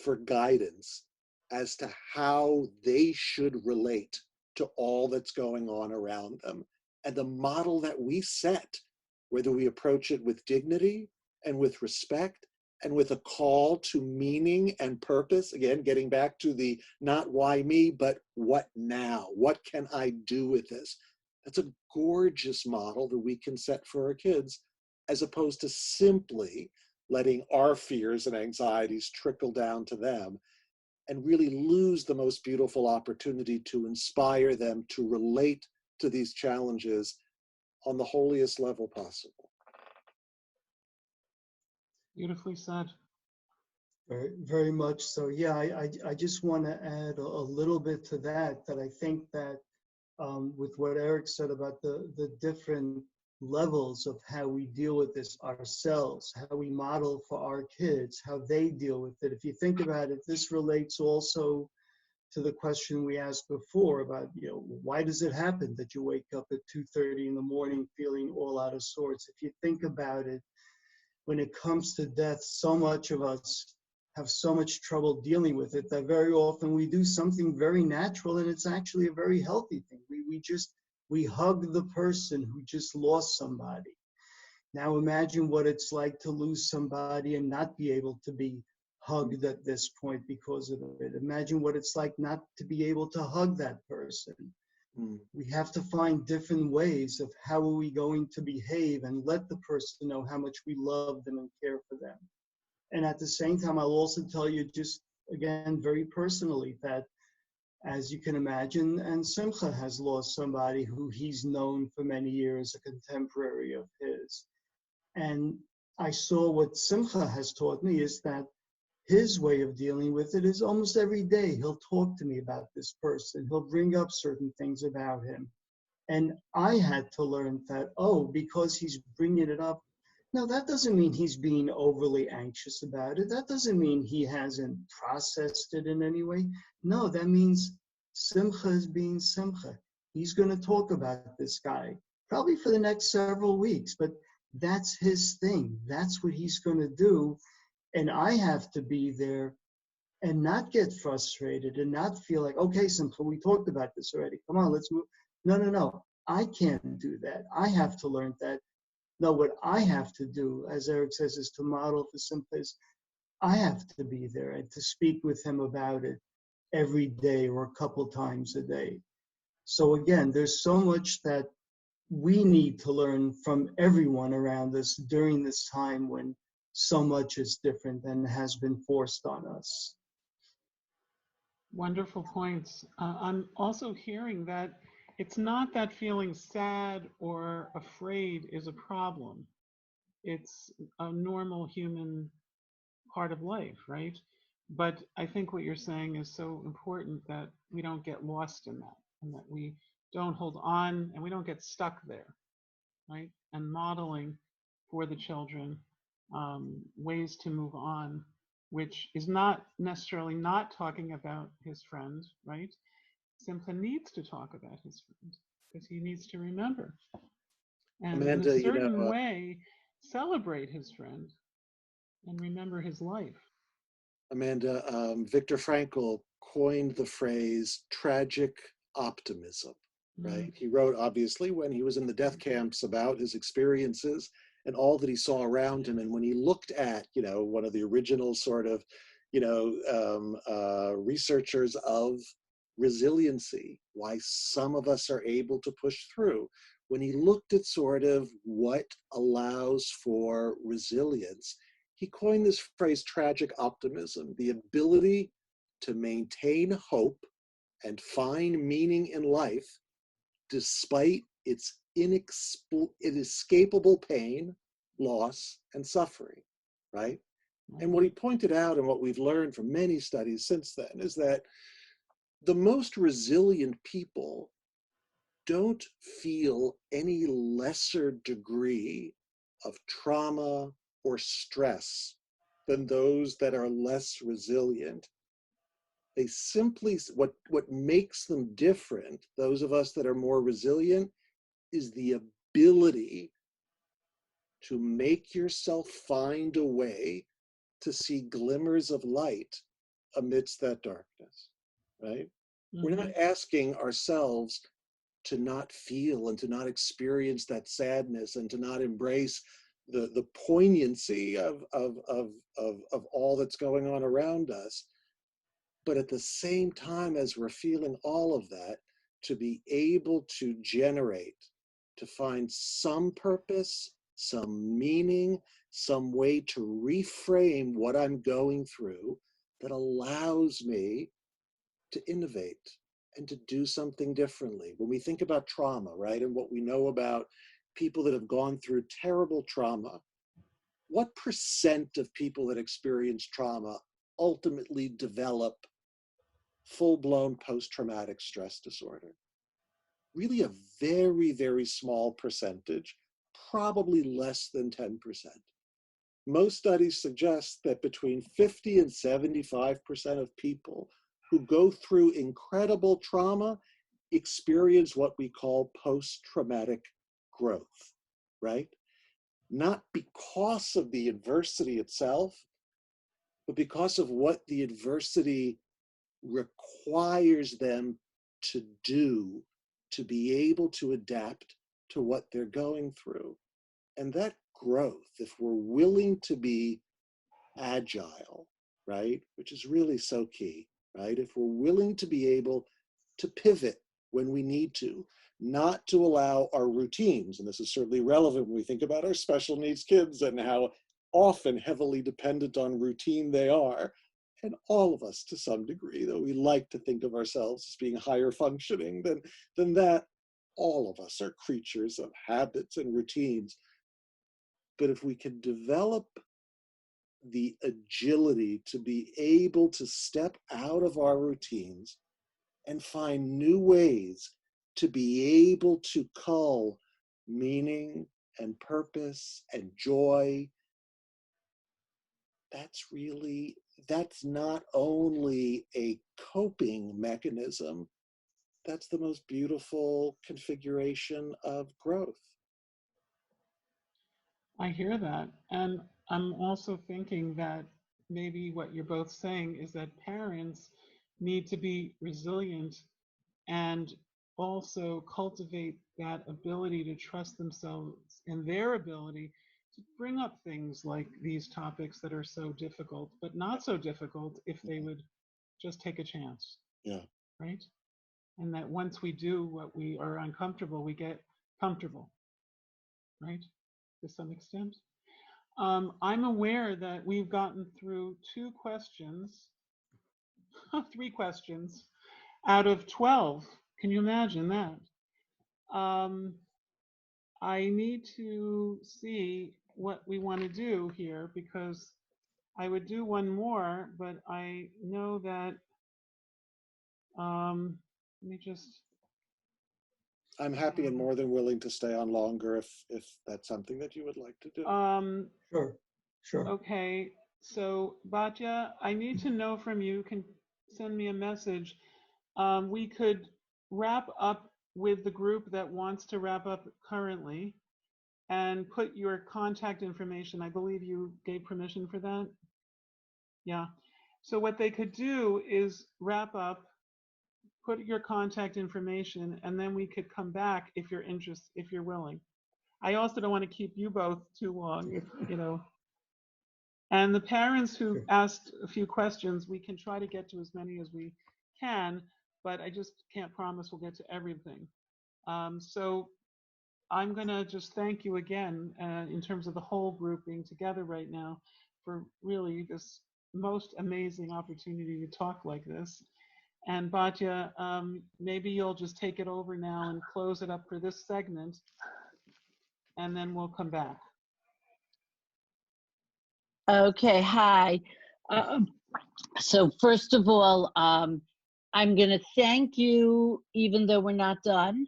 for guidance as to how they should relate to all that's going on around them. And the model that we set, whether we approach it with dignity and with respect and with a call to meaning and purpose, again, getting back to the not why me, but what now? What can I do with this? That's a gorgeous model that we can set for our kids, as opposed to simply letting our fears and anxieties trickle down to them and really lose the most beautiful opportunity to inspire them to relate to these challenges on the holiest level possible. Beautifully said. Very, very much so. Yeah, I just want to add a little bit to that I think that with what Eric said about the different levels of how we deal with this ourselves, how we model for our kids, how they deal with it. If you think about it, this relates also to the question we asked before about, why does it happen that you wake up at 2:30 in the morning feeling all out of sorts? If you think about it, when it comes to death, so much of us have so much trouble dealing with it that very often we do something very natural, and it's actually a very healthy thing. We hug the person who just lost somebody. Now imagine what it's like to lose somebody and not be able to be hugged at this point because of it. Imagine what it's like not to be able to hug that person. We have to find different ways of how are we going to behave and let the person know how much we love them and care for them. And at the same time, I'll also tell you, just again, very personally, that as you can imagine, and Simcha has lost somebody who he's known for many years, a contemporary of his. And I saw what Simcha has taught me is that his way of dealing with it is almost every day he'll talk to me about this person. He'll bring up certain things about him. And I had to learn that, because he's bringing it up, no, that doesn't mean he's being overly anxious about it. That doesn't mean he hasn't processed it in any way. No, that means Simcha is being Simcha. He's going to talk about this guy, probably for the next several weeks, but that's his thing. That's what he's going to do. And I have to be there and not get frustrated and not feel like, okay, Simcha, we talked about this already. Come on, let's move. No. I can't do that. I have to learn that. No, what I have to do, as Eric says, is to model for Simcha. I have to be there and to speak with him about it every day or a couple times a day. So again, there's so much that we need to learn from everyone around us during this time when so much is different and has been forced on us. Wonderful points. I'm also hearing that it's not that feeling sad or afraid is a problem. It's a normal human part of life, right? But I think what you're saying is so important that we don't get lost in that, and that we don't hold on and we don't get stuck there, right? And modeling for the children ways to move on, which is not necessarily not talking about his friend, right? Simcha needs to talk about his friend because he needs to remember. And Amanda, in a certain way, celebrate his friend and remember his life. Amanda, Viktor Frankl coined the phrase tragic optimism, right? He wrote, obviously, when he was in the death camps about his experiences and all that he saw around him. And when he looked at, one of the original sort of, researchers of resiliency, why some of us are able to push through, when he looked at sort of what allows for resilience, he coined this phrase, tragic optimism, the ability to maintain hope and find meaning in life despite its inescapable pain, loss, and suffering, right? And what he pointed out, and what we've learned from many studies since then, is that the most resilient people don't feel any lesser degree of trauma or stress than those that are less resilient. They simply, what makes them different, those of us that are more resilient, is the ability to make yourself find a way to see glimmers of light amidst that darkness, right? We're not asking ourselves to not feel and to not experience that sadness and to not embrace the poignancy of all that's going on around us. But at the same time as we're feeling all of that, to be able to generate, to find some purpose, some meaning, some way to reframe what I'm going through that allows me to innovate and to do something differently. When we think about trauma, right, and what we know about people that have gone through terrible trauma, what % of people that experience trauma ultimately develop full-blown post-traumatic stress disorder? Really a very, very small percentage, probably less than 10%. Most studies suggest that between 50 and 75% of people who go through incredible trauma experience what we call post-traumatic growth, right? Not because of the adversity itself, but because of what the adversity requires them to do to be able to adapt to what they're going through. And that growth, if we're willing to be agile, right, which is really so key, right? If we're willing to be able to pivot when we need to, not to allow our routines, and this is certainly relevant when we think about our special needs kids and how often heavily dependent on routine they are, and all of us to some degree, though we like to think of ourselves as being higher functioning than that, all of us are creatures of habits and routines. But if we can develop the agility to be able to step out of our routines and find new ways to be able to cull meaning and purpose and joy, that's not only a coping mechanism, that's the most beautiful configuration of growth. I hear that. And I'm also thinking that maybe what you're both saying is that parents need to be resilient and also cultivate that ability to trust themselves in their ability to bring up things like these topics that are so difficult, but not so difficult if they would just take a chance. Yeah. Right? And that once we do what we are uncomfortable, we get comfortable. Right? To some extent. I'm aware that we've gotten through 2 questions, 3 questions out of 12. Can you imagine that? I need to see what we want to do here because I would do one more, but I know that, let me just. I'm happy and more than willing to stay on longer if that's something that you would like to do. Sure. Okay, so Batya, I need to know from you, can send me a message. We could wrap up with the group that wants to wrap up currently and put your contact information. I believe you gave permission for that. Yeah. So what they could do is wrap up, put your contact information, and then we could come back if you're interested, if you're willing. I also don't want to keep you both too long, if you know. And the parents who asked a few questions, we can try to get to as many as we can, but I just can't promise we'll get to everything. So I'm going to just thank you again in terms of the whole group being together right now for really this most amazing opportunity to talk like this. And Batya, maybe you'll just take it over now and close it up for this segment, and then we'll come back. Okay, hi. So first of all, I'm going to thank you, even though we're not done.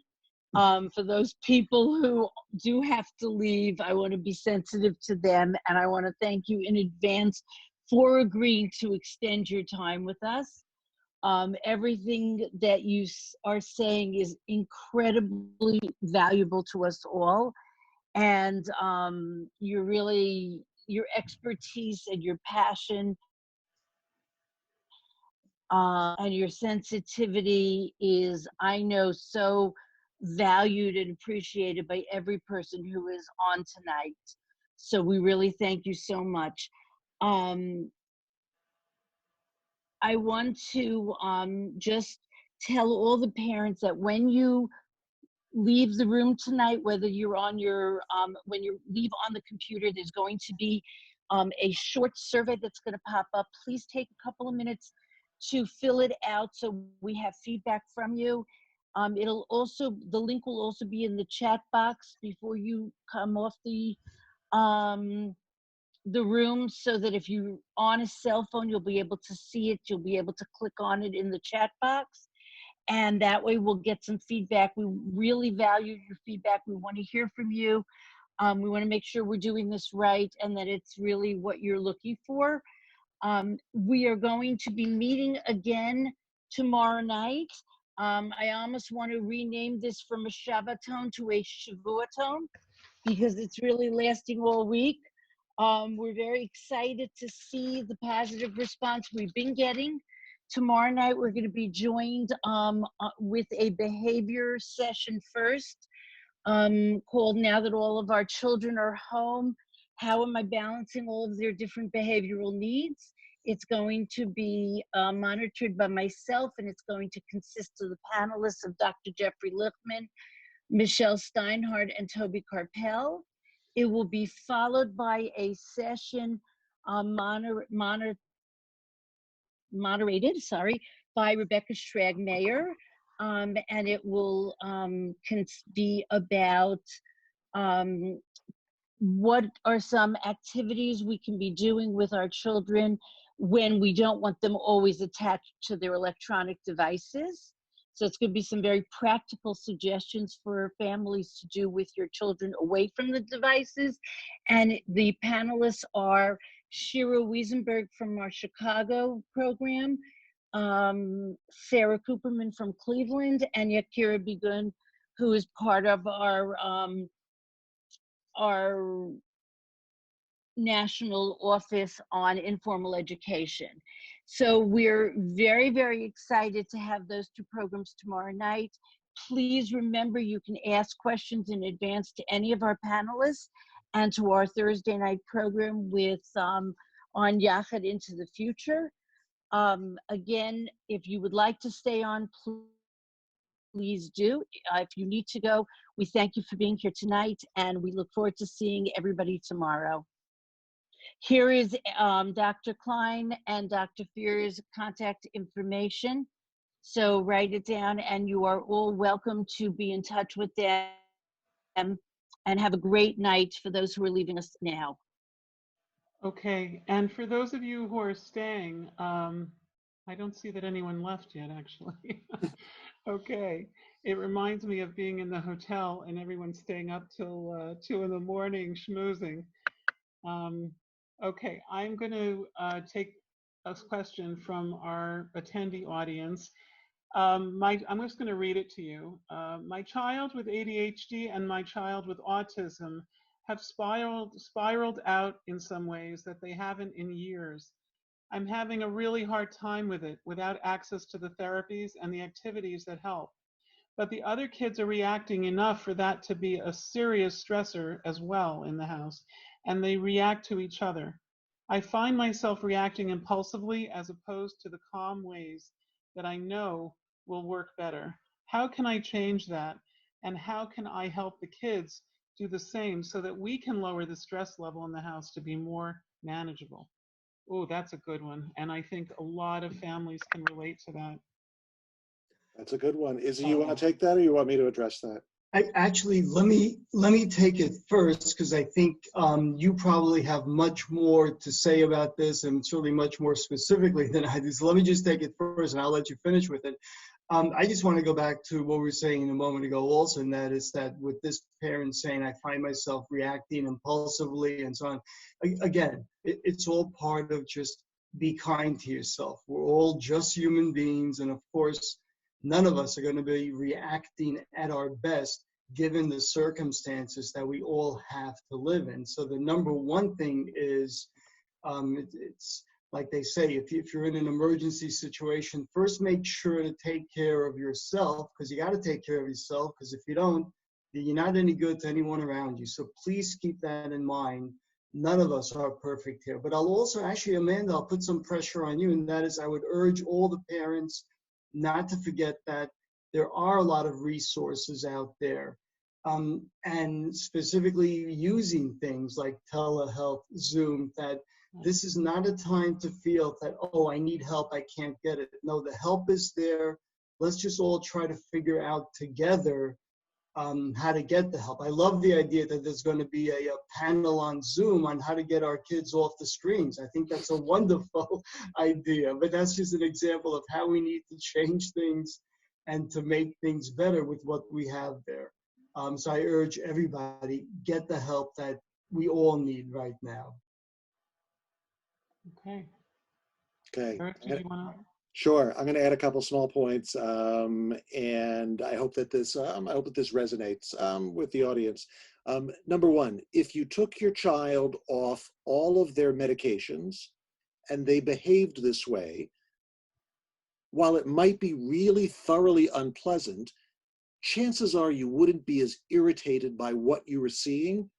For those people who do have to leave, I want to be sensitive to them, and I want to thank you in advance for agreeing to extend your time with us. Everything that you are saying is incredibly valuable to us all, and your expertise and your passion and your sensitivity is, I know, so valued and appreciated by every person who is on tonight. So we really thank you so much. I want to just tell all the parents that when you leave the room tonight, whether you're on your, when you leave on the computer, there's going to be a short survey that's going to pop up. Please take a couple of minutes to fill it out so we have feedback from you. It'll also, the link will also be in the chat box before you come off the room, so that if you're on a cell phone, you'll be able to see it. You'll be able to click on it in the chat box. And that way we'll get some feedback. We really value your feedback. We want to hear from you. We want to make sure we're doing this right and that it's really what you're looking for. We are going to be meeting again tomorrow night. I almost want to rename this from a Shabbaton to a Shavuaton because it's really lasting all week. We're very excited to see the positive response we've been getting. Tomorrow night, we're going to be joined with a behavior session first, called Now That All of Our Children Are Home, How Am I Balancing All of Their Different Behavioral Needs? It's going to be monitored by myself, and it's going to consist of the panelists of Dr. Jeffrey Lichtman, Michelle Steinhardt, and Toby Carpel. It will be followed by a session moderated by Rebecca Schrag-Mayer, and it will be about what are some activities we can be doing with our children when we don't want them always attached to their electronic devices. So it's going to be some very practical suggestions for families to do with your children away from the devices. And the panelists are Shira Wiesenberg from our Chicago program, Sarah Cooperman from Cleveland, and Yakira Bigun, who is part of our National Office on Informal Education. So we're very, very excited to have those two programs tomorrow night. Please remember you can ask questions in advance to any of our panelists and to our Thursday night program with on Yachad into the future. Again, if you would like to stay on, please do. If you need to go, we thank you for being here tonight, and we look forward to seeing everybody tomorrow. Here is Dr. Klein and Dr. Fear's contact information. So write it down, and you are all welcome to be in touch with them, and have a great night for those who are leaving us now. Okay, and for those of you who are staying, I don't see that anyone left yet, actually. Okay, it reminds me of being in the hotel and everyone staying up till 2 in the morning schmoozing. Okay, I'm going to take a question from our attendee audience. I'm just going to read it to you. My child with ADHD and my child with autism have spiraled out in some ways that they haven't in years. I'm having a really hard time with it without access to the therapies and the activities that help. But the other kids are reacting enough for that to be a serious stressor as well in the house, and they react to each other. I find myself reacting impulsively as opposed to the calm ways that I know will work better. How can I change that? And how can I help the kids do the same so that we can lower the stress level in the house to be more manageable? Oh, that's a good one. And I think a lot of families can relate to that. That's a good one. Izzy, you want to take that, or you want me to address that? Actually, let me take it first, because I think you probably have much more to say about this, and certainly much more specifically than I do. So let me just take it first, and I'll let you finish with it. I just want to go back to what we were saying a moment ago also, and that is that with this parent saying, I find myself reacting impulsively and so on. Again, it's all part of just be kind to yourself. We're all just human beings, and of course, none of us are going to be reacting at our best given the circumstances that we all have to live in. So the number one thing is, it's like they say, if you're in an emergency situation, first make sure to take care of yourself, because you got to take care of yourself, because if you don't, you're not any good to anyone around you. So please keep that in mind. None of us are perfect here. But I'll also, actually, Amanda, I'll put some pressure on you, and that is I would urge all the parents not to forget that there are a lot of resources out there, and specifically using things like telehealth, Zoom, that this is not a time to feel that, oh, I need help, I can't get it. No, the help is there. Let's just all try to figure out together how to get the help. I love the idea that there's going to be a panel on Zoom on how to get our kids off the screens. I think that's a wonderful idea, but that's just an example of how we need to change things and to make things better with what we have there. So I urge everybody, get the help that we all need right now. Okay. Okay. Eric, did you want to? Sure. I'm going to add a couple small points, and I hope that this resonates with the audience. Number one, if you took your child off all of their medications and they behaved this way, while it might be really thoroughly unpleasant, chances are you wouldn't be as irritated by what you were seeing,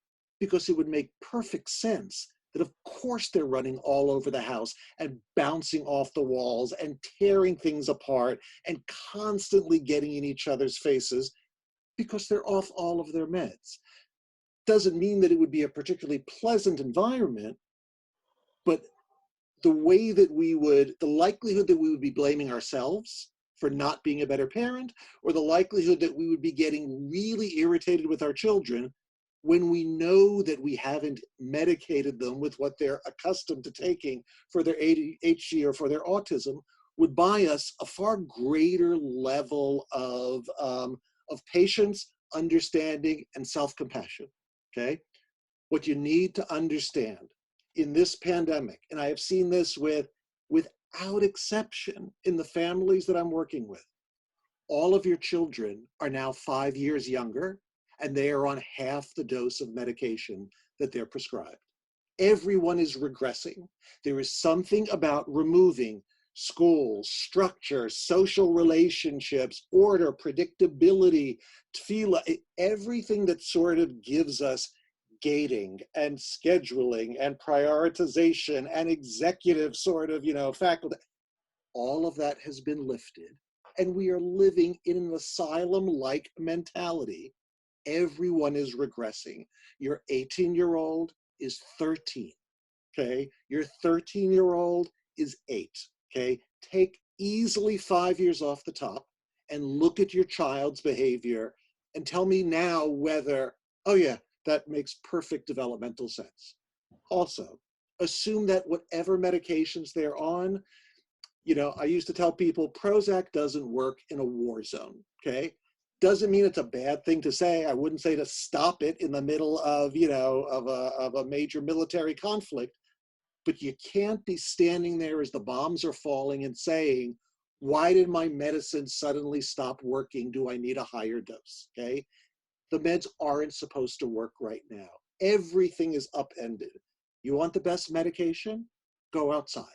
because it would make perfect sense that of course they're running all over the house and bouncing off the walls and tearing things apart and constantly getting in each other's faces because they're off all of their meds. Doesn't mean that it would be a particularly pleasant environment, but the likelihood that we would be blaming ourselves for not being a better parent, or the likelihood that we would be getting really irritated with our children when we know that we haven't medicated them with what they're accustomed to taking for their ADHD or for their autism, would buy us a far greater level of patience, understanding, and self-compassion, okay? What you need to understand in this pandemic, and I have seen this without exception in the families that I'm working with, all of your children are now 5 years younger, and they are on half the dose of medication that they're prescribed. Everyone is regressing. There is something about removing schools, structure, social relationships, order, predictability, everything that sort of gives us gating and scheduling and prioritization and executive sort of, faculty. All of that has been lifted, and we are living in an asylum-like mentality. Everyone is regressing. Your 18-year-old is 13, okay? Your 13-year-old is 8, okay? Take easily 5 years off the top and look at your child's behavior and tell me now whether, oh yeah, that makes perfect developmental sense. Also, assume that whatever medications they're on, I used to tell people Prozac doesn't work in a war zone, okay? Doesn't mean it's a bad thing to say. I wouldn't say to stop it in the middle of, of a major military conflict, but you can't be standing there as the bombs are falling and saying, why did my medicine suddenly stop working? Do I need a higher dose, okay? The meds aren't supposed to work right now. Everything is upended. You want the best medication? Go outside,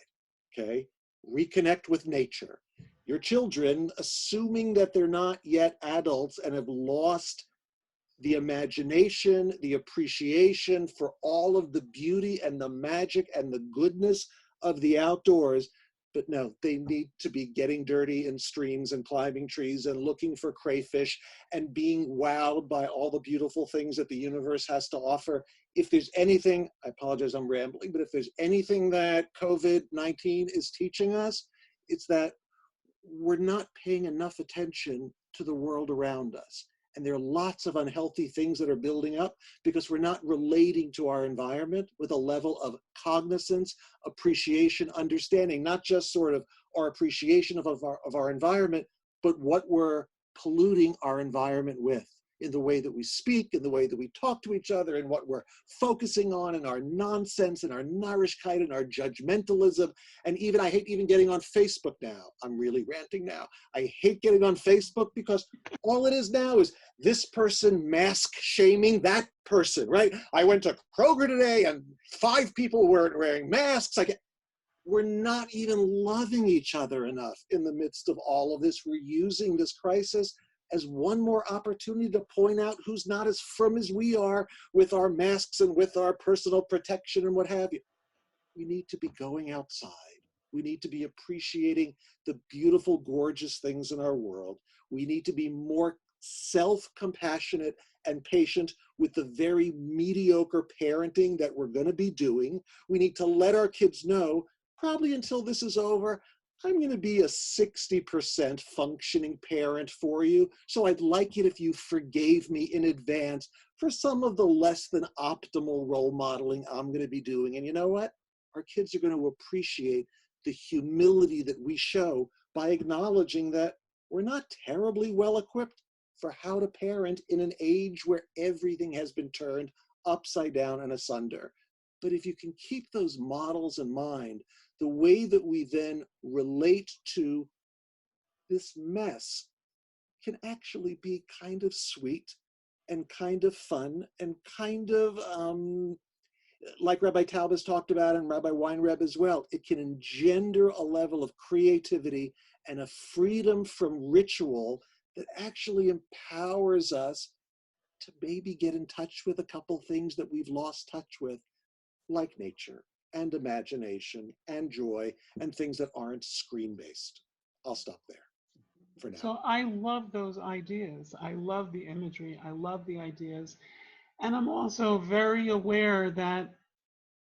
okay? Reconnect with nature. Your children, assuming that they're not yet adults and have lost the imagination, the appreciation for all of the beauty and the magic and the goodness of the outdoors, but no, they need to be getting dirty in streams and climbing trees and looking for crayfish and being wowed by all the beautiful things that the universe has to offer. If there's anything, I apologize, I'm rambling, but if there's anything that COVID-19 is teaching us, it's that we're not paying enough attention to the world around us. And there are lots of unhealthy things that are building up because we're not relating to our environment with a level of cognizance, appreciation, understanding, not just sort of our appreciation of our environment, but what we're polluting our environment with in the way that we speak, in the way that we talk to each other, and what we're focusing on, and our nonsense, and our narishkeit, and our judgmentalism. And even, I hate even getting on Facebook now. I'm really ranting now. I hate getting on Facebook because all it is now is this person mask shaming that person, right? I went to Kroger today and 5 people weren't wearing masks. We're not even loving each other enough in the midst of all of this. We're using this crisis as one more opportunity to point out who's not as firm as we are with our masks and with our personal protection and what have you. We need to be going outside. We need to be appreciating the beautiful, gorgeous things in our world. We need to be more self-compassionate and patient with the very mediocre parenting that we're going to be doing. We need to let our kids know, probably until this is over, I'm going to be a 60% functioning parent for you. So I'd like it if you forgave me in advance for some of the less than optimal role modeling I'm going to be doing. And you know what? Our kids are going to appreciate the humility that we show by acknowledging that we're not terribly well equipped for how to parent in an age where everything has been turned upside down and asunder. But if you can keep those models in mind, the way that we then relate to this mess can actually be kind of sweet and kind of fun and kind of, like Rabbi Taub has talked about and Rabbi Weinreb as well, it can engender a level of creativity and a freedom from ritual that actually empowers us to maybe get in touch with a couple things that we've lost touch with, like nature and imagination and joy and things that aren't screen-based. I'll stop there for now. So I love those ideas. I love the imagery. I love the ideas. And I'm also very aware that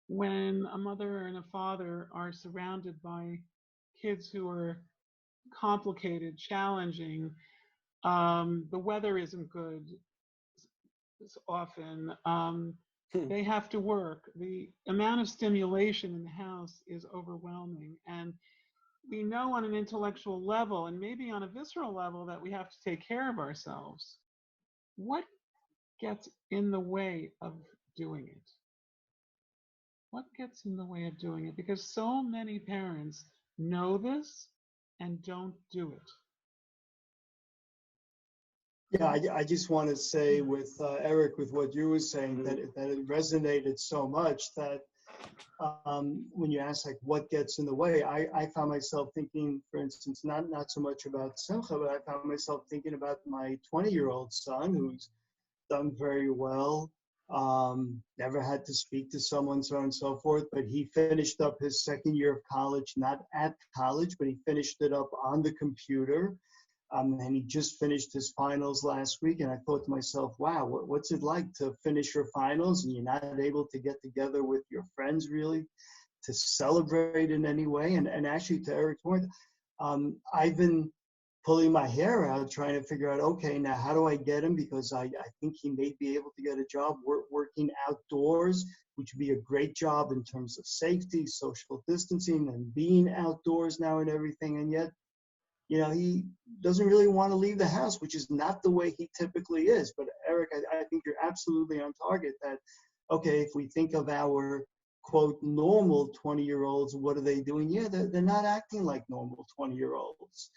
when a mother and a father are surrounded by kids who are complicated, challenging, the weather isn't good often. They have to work. The amount of stimulation in the house is overwhelming. And we know on an intellectual level and maybe on a visceral level that we have to take care of ourselves. What gets in the way of doing it? What gets in the way of doing it? Because so many parents know this and don't do it. Yeah, I just want to say with Eric, with what you were saying, that it resonated so much that when you ask like what gets in the way, I found myself thinking, for instance, not so much about Simcha, but I found myself thinking about my 20-year-old son who's done very well, never had to speak to someone, so on and so forth, but he finished up his second year of college, not at college, but he finished it up on the computer. And he just finished his finals last week. And I thought to myself, wow, what's it like to finish your finals and you're not able to get together with your friends really to celebrate in any way? And actually, to Eric's point, I've been pulling my hair out trying to figure out, okay, now how do I get him? Because I think he may be able to get a job working outdoors, which would be a great job in terms of safety, social distancing, and being outdoors now and everything. And yet, you know, he doesn't really want to leave the house, which is not the way he typically is. But Eric, I think you're absolutely on target that, okay, if we think of our, quote, normal 20-year-olds, what are they doing? Yeah, they're not acting like normal 20-year-olds.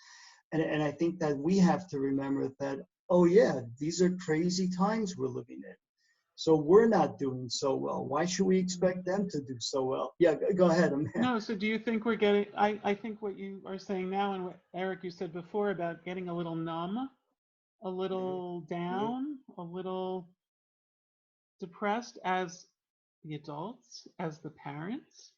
And I think that we have to remember that, oh yeah, these are crazy times we're living in. So we're not doing so well. Why should we expect them to do so well? Yeah, go ahead. No, so do you think we're getting, I think what you are saying now and what Eric, you said before about getting a little numb, a little down, a little depressed as the adults, as the parents?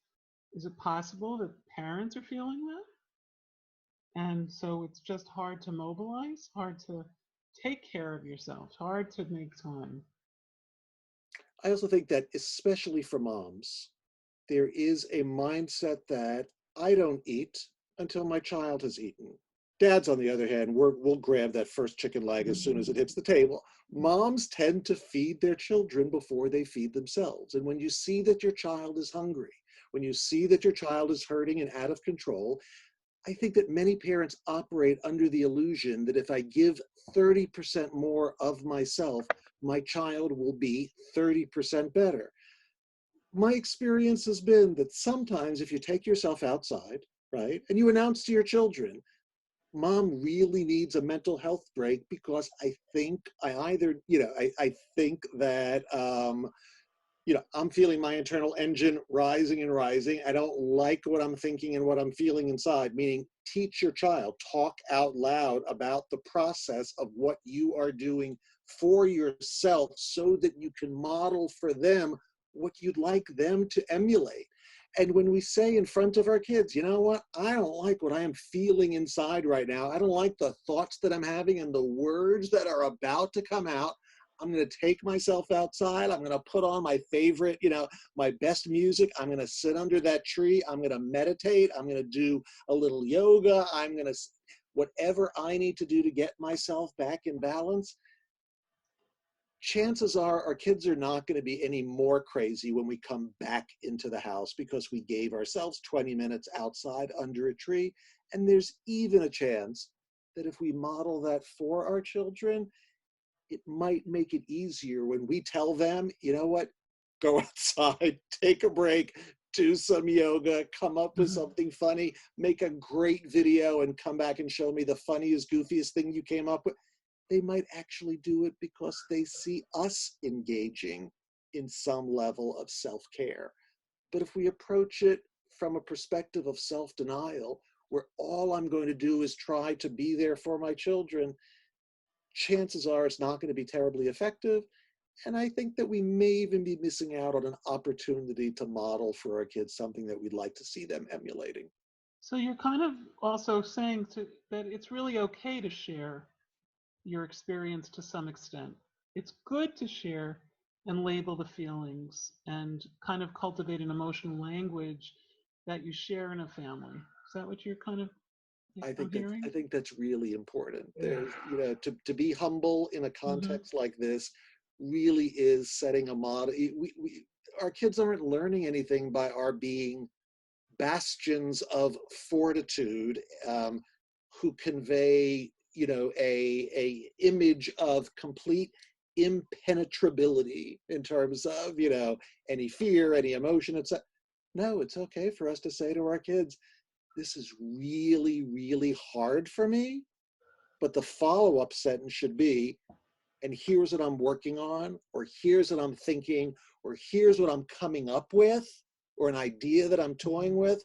Is it possible that parents are feeling that? And so it's just hard to mobilize, hard to take care of yourself, hard to make time. I also think that, especially for moms, there is a mindset that I don't eat until my child has eaten. Dads, on the other hand, we'll grab that first chicken leg as soon as it hits the table. Moms tend to feed their children before they feed themselves. And when you see that your child is hungry, when you see that your child is hurting and out of control, I think that many parents operate under the illusion that if I give 30% more of myself, my child will be 30% better. My experience has been that sometimes if you take yourself outside, right, and you announce to your children, Mom really needs a mental health break because I think I think that, I'm feeling my internal engine rising and rising. I don't like what I'm thinking and what I'm feeling inside, meaning teach your child, talk out loud about the process of what you are doing for yourself so that you can model for them what you'd like them to emulate. And when we say in front of our kids, you know what, I don't like what I am feeling inside right now. I don't like the thoughts that I'm having and the words that are about to come out. I'm going to take myself outside. I'm going to put on my favorite, my best music. I'm going to sit under that tree. I'm going to meditate. I'm going to do a little yoga. I'm going to, whatever I need to do to get myself back in balance. Chances are our kids are not going to be any more crazy when we come back into the house because we gave ourselves 20 minutes outside under a tree. And there's even a chance that if we model that for our children, it might make it easier when we tell them, you know what, go outside, take a break, do some yoga, come up with something funny, make a great video, and come back and show me the funniest, goofiest thing you came up with. They might actually do it because they see us engaging in some level of self-care. But if we approach it from a perspective of self-denial, where all I'm going to do is try to be there for my children, chances are it's not going to be terribly effective. And I think that we may even be missing out on an opportunity to model for our kids something that we'd like to see them emulating. So you're kind of also saying that it's really okay to share your experience to some extent. It's good to share and label the feelings and kind of cultivate an emotional language that you share in a family. Is that what you're kind of hearing? I think that's really important. There's, you know, to be humble in a context like this really is setting a model. Our kids aren't learning anything by our being bastions of fortitude who convey, you know, a image of complete impenetrability in terms of, you know, any fear, any emotion, etc. No, it's okay for us to say to our kids, this is really, really hard for me, but the follow-up sentence should be, and here's what I'm working on, or here's what I'm thinking, or here's what I'm coming up with, or an idea that I'm toying with.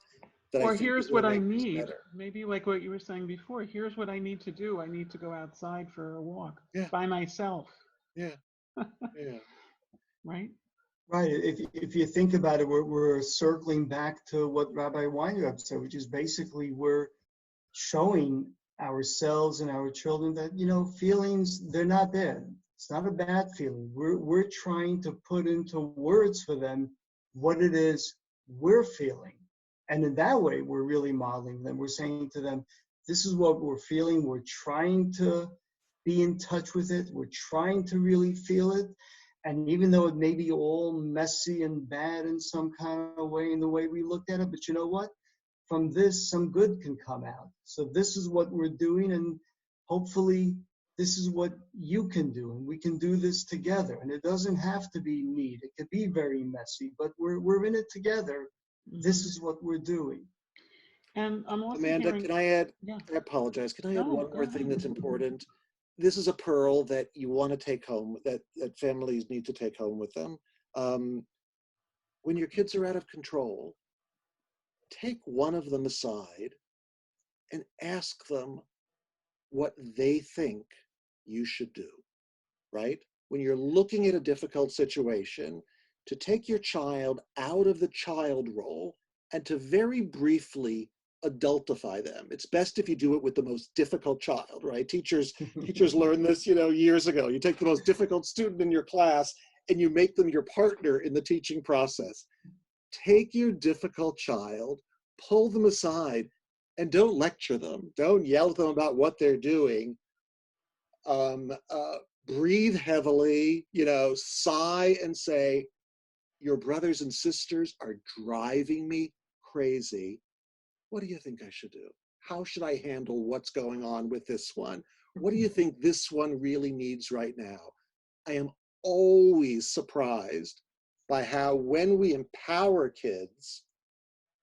Or here's what I need. Maybe like what you were saying before, here's what I need to do. I need to go outside for a walk by myself. Yeah. Yeah. Right? Right. If you think about it, we're circling back to what Rabbi Weinreb said, which is basically we're showing ourselves and our children that, you know, feelings, they're not bad. It's not a bad feeling. We're trying to put into words for them what it is we're feeling. And in that way, we're really modeling them. We're saying to them, this is what we're feeling. We're trying to be in touch with it. We're trying to really feel it. And even though it may be all messy and bad in some kind of way, in the way we looked at it, but you know what? From this, some good can come out. So this is what we're doing, and hopefully this is what you can do, and we can do this together. And it doesn't have to be neat. It could be very messy, but we're in it together. This is what we're doing. And I'm also Amanda, hearing, can I add? Yeah. I apologize. Can I add one more thing ahead. that's important? This is a pearl that you want to take home, that families need to take home with them. When your kids are out of control, take one of them aside and ask them what they think you should do, right? When you're looking at a difficult situation, to take your child out of the child role and to very briefly adultify them. It's best if you do it with the most difficult child, right? Teachers learned this, you know, years ago. You take the most difficult student in your class and you make them your partner in the teaching process. Take your difficult child, pull them aside, and don't lecture them. Don't yell at them about what they're doing. Breathe heavily, you know, sigh and say, your brothers and sisters are driving me crazy. What do you think I should do? How should I handle what's going on with this one? What do you think this one really needs right now? I am always surprised by how when we empower kids,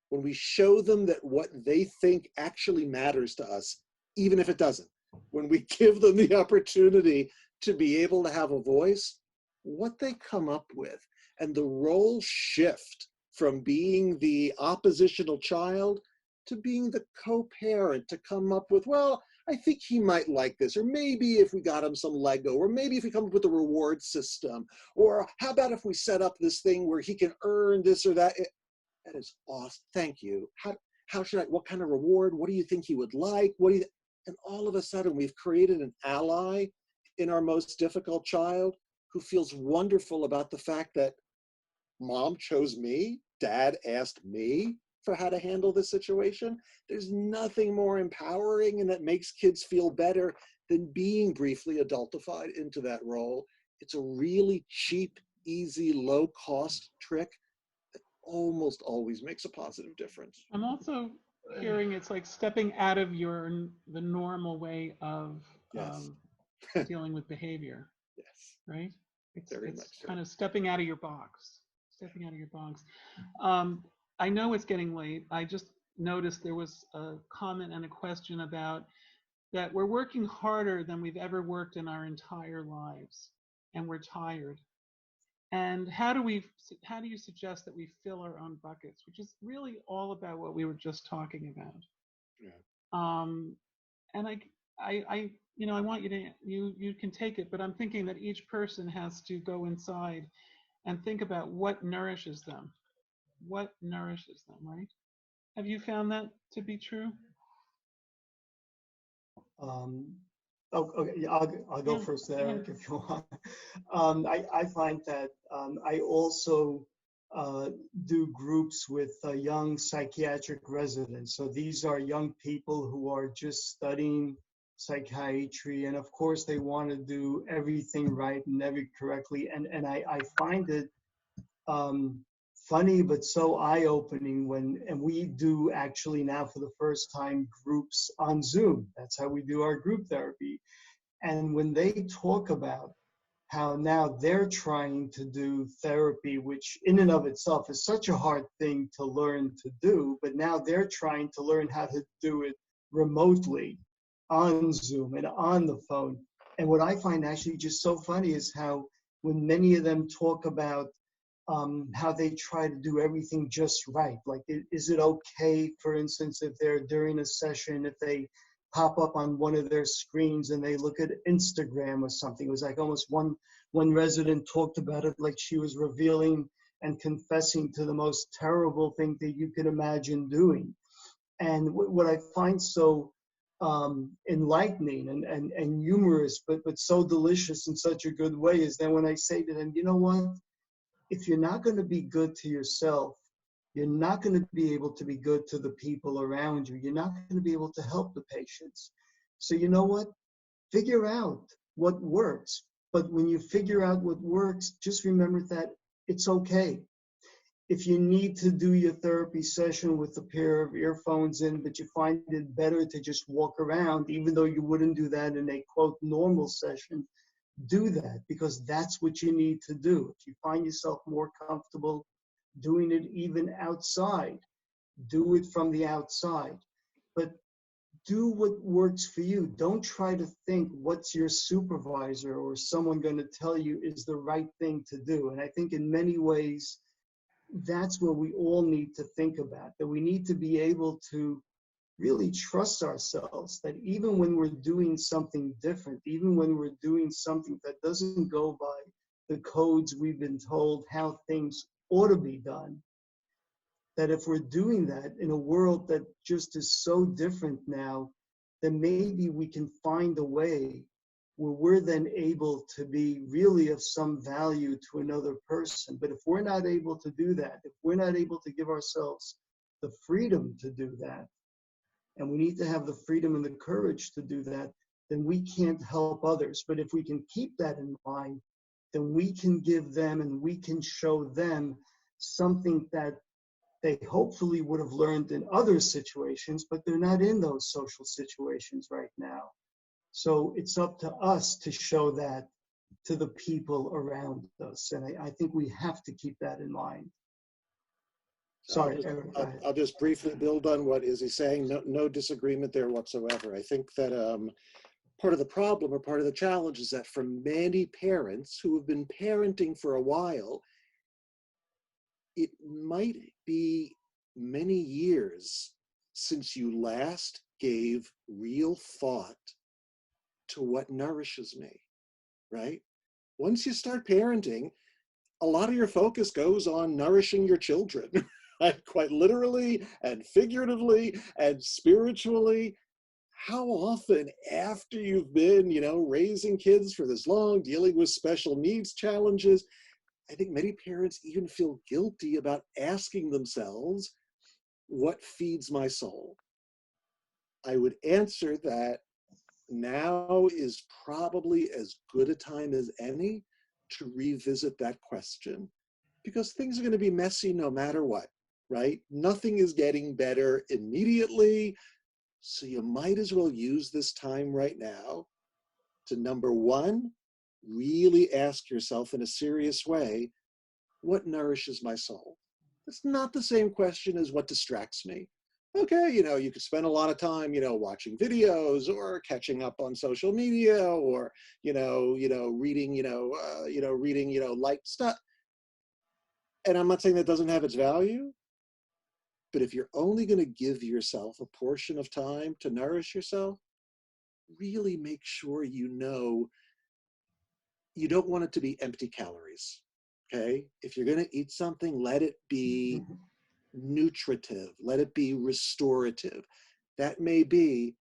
when we show them that what they think actually matters to us, even if it doesn't, when we give them the opportunity to be able to have a voice, what they come up with, and the role shift from being the oppositional child to being the co-parent, to come up with, well, I think he might like this, or maybe if we got him some Lego, or maybe if we come up with a reward system, or how about if we set up this thing where he can earn this or that. That is awesome. Thank you. How should I, what kind of reward? What do you think he would like? And all of a sudden we've created an ally in our most difficult child who feels wonderful about the fact that mom chose me, dad asked me for how to handle this situation. There's nothing more empowering and that makes kids feel better than being briefly adultified into that role. It's a really cheap, easy, low-cost trick that almost always makes a positive difference. I'm also hearing it's like stepping out of the normal way of dealing with behavior. Yes. Right? It's Very much so. kind of stepping out of your box. Stepping out of your box. I know it's getting late. I just noticed there was a comment and a question about that we're working harder than we've ever worked in our entire lives, and we're tired. And how do you suggest that we fill our own buckets, which is really all about what we were just talking about. Yeah. And I want you to, you can take it, but I'm thinking that each person has to go inside and think about what nourishes them. What nourishes them, right? Have you found that to be true? Um, okay, yeah, I'll go Yeah, first, go Eric, ahead. if you want. I find that I also do groups with young psychiatric residents. So these are young people who are just studying psychiatry, and of course they want to do everything right and every correctly. And I find it funny but so eye-opening and we do actually now for the first time groups on Zoom. That's how we do our group therapy. And when they talk about how now they're trying to do therapy, which in and of itself is such a hard thing to learn to do, but now they're trying to learn how to do it remotely on Zoom and on the phone. And what I find actually just so funny is how when many of them talk about how they try to do everything just right. Like, is it okay, for instance, if they're during a session, if they pop up on one of their screens and they look at Instagram or something? It was like almost one resident talked about it like she was revealing and confessing to the most terrible thing that you could imagine doing. And what I find so enlightening and humorous, but so delicious in such a good way, is that when I say to them, you know what? If you're not going to be good to yourself, you're not going to be able to be good to the people around you. You're not going to be able to help the patients. So you know what? Figure out what works. But when you figure out what works, just remember that it's okay. If you need to do your therapy session with a pair of earphones in, but you find it better to just walk around, even though you wouldn't do that in a quote normal session, do that, because that's what you need to do. If you find yourself more comfortable doing it even outside, do it from the outside. But do what works for you. Don't try to think what's your supervisor or someone going to tell you is the right thing to do. And I think in many ways, that's what we all need to think about, that we need to be able to really trust ourselves, that even when we're doing something different, even when we're doing something that doesn't go by the codes we've been told how things ought to be done, that if we're doing that in a world that just is so different now, then maybe we can find a way where we're then able to be really of some value to another person. But if we're not able to do that, if we're not able to give ourselves the freedom to do that, and we need to have the freedom and the courage to do that, then we can't help others. But if we can keep that in mind, then we can give them and we can show them something that they hopefully would have learned in other situations, but they're not in those social situations right now. So it's up to us to show that to the people around us. And I think we have to keep that in mind. Sorry, Eric, go ahead. I'll just briefly build on what Izzy's saying. No disagreement there whatsoever. I think that part of the problem or part of the challenge is that for many parents who have been parenting for a while, it might be many years since you last gave real thought to what nourishes me, right? Once you start parenting, a lot of your focus goes on nourishing your children, quite literally and figuratively and spiritually. How often after you've been, raising kids for this long, dealing with special needs challenges, I think many parents even feel guilty about asking themselves, what feeds my soul? I would answer that now is probably as good a time as any to revisit that question, because things are going to be messy no matter what, right? Nothing is getting better immediately. So you might as well use this time right now to, number one, really ask yourself in a serious way, what nourishes my soul? It's not the same question as what distracts me. Okay, you could spend a lot of time, watching videos or catching up on social media or, reading, reading, light stuff. And I'm not saying that doesn't have its value, but if you're only going to give yourself a portion of time to nourish yourself, really make sure you don't want it to be empty calories. Okay? If you're going to eat something, let it be nutritive, let it be restorative. That may be,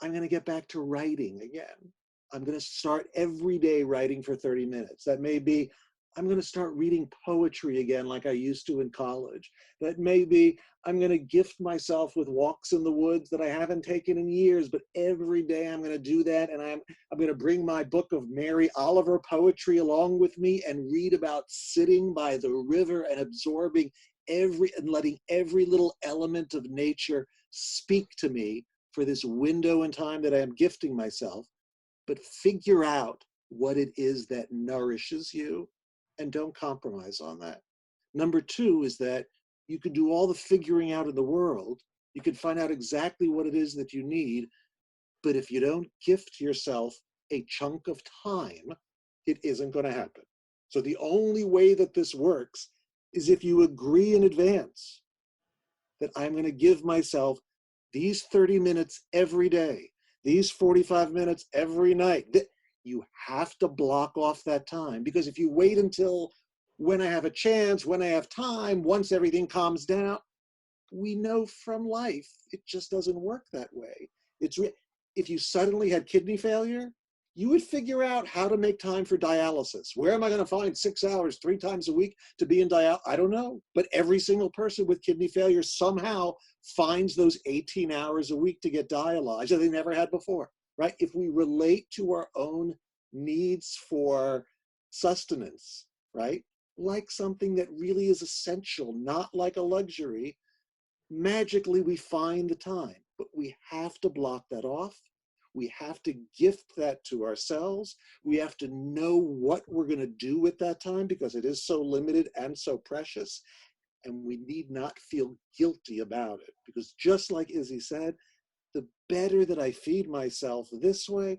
I'm going to get back to writing again. I'm going to start every day writing for 30 minutes. That may be, I'm going to start reading poetry again like I used to in college. That may be, I'm going to gift myself with walks in the woods that I haven't taken in years, but every day I'm going to do that, and I'm going to bring my book of Mary Oliver poetry along with me and read about sitting by the river and absorbing and letting every little element of nature speak to me for this window in time that I am gifting myself. But figure out what it is that nourishes you and don't compromise on that. Number two is that you could do all the figuring out in the world. You could find out exactly what it is that you need. But if you don't gift yourself a chunk of time, it isn't going to happen. So the only way that this works is if you agree in advance that I'm going to give myself these 30 minutes every day, these 45 minutes every night. You have to block off that time, because if you wait until when I have a chance, when I have time, once everything calms down, we know from life, it just doesn't work that way. If you suddenly had kidney failure, you would figure out how to make time for dialysis. Where am I going to find 6 hours 3 times a week to be in dialysis? I don't know. But every single person with kidney failure somehow finds those 18 hours a week to get dialyzed that they never had before, right? If we relate to our own needs for sustenance, right, like something that really is essential, not like a luxury, magically we find the time. But we have to block that off. We have to gift that to ourselves. We have to know what we're going to do with that time, because it is so limited and so precious. And we need not feel guilty about it, because just like Izzy said, the better that I feed myself this way,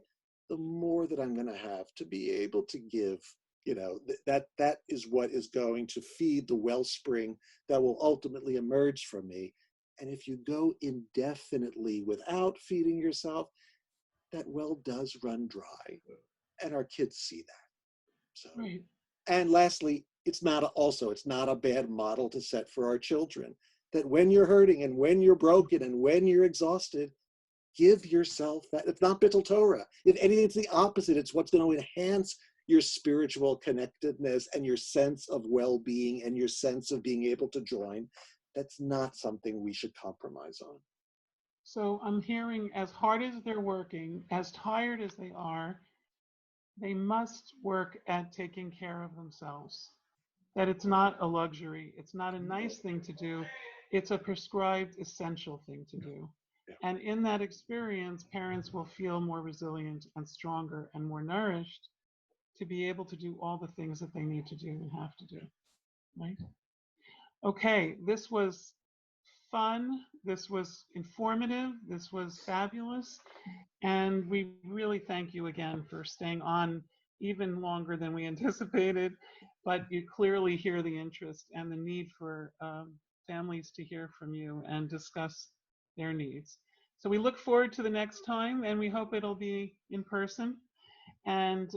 the more that I'm going to have to be able to give. That is what is going to feed the wellspring that will ultimately emerge from me. And if you go indefinitely without feeding yourself, that well does run dry, and our kids see that. So, Right. And lastly, it's not a bad model to set for our children, that when you're hurting and when you're broken and when you're exhausted, give yourself that. It's not Bittul Torah. If anything, it's the opposite. It's what's going to enhance your spiritual connectedness and your sense of well-being and your sense of being able to join. That's not something we should compromise on. So I'm hearing, as hard as they're working, as tired as they are, they must work at taking care of themselves. That it's not a luxury. It's not a nice thing to do. It's a prescribed essential thing to do. Yeah. And in that experience, parents will feel more resilient and stronger and more nourished to be able to do all the things that they need to do and have to do, right? Okay, this was fun. This was informative. This was fabulous. And we really thank you again for staying on even longer than we anticipated. But you clearly hear the interest and the need for families to hear from you and discuss their needs. So we look forward to the next time, and we hope it'll be in person. And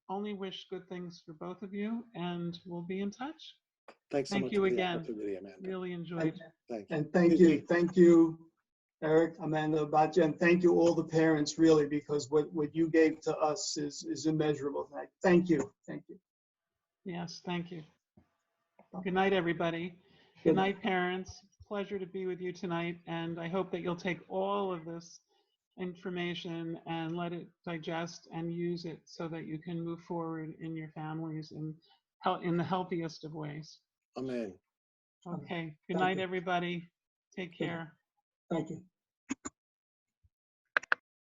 only wish good things for both of you, and we'll be in touch. Thanks so Thank much you for the again. opportunity, Amanda. Really enjoyed. Thank you. And thank you, Eric, Amanda, Batya, and thank you all the parents, really, because what you gave to us is immeasurable. Thank you. Yes, thank you. Good night, everybody. Good night, parents. Pleasure to be with you tonight, and I hope that you'll take all of this information and let it digest and use it so that you can move forward in your families in the healthiest of ways. Amen. Okay. Good Thank night, you. everybody. Take care. Thank you.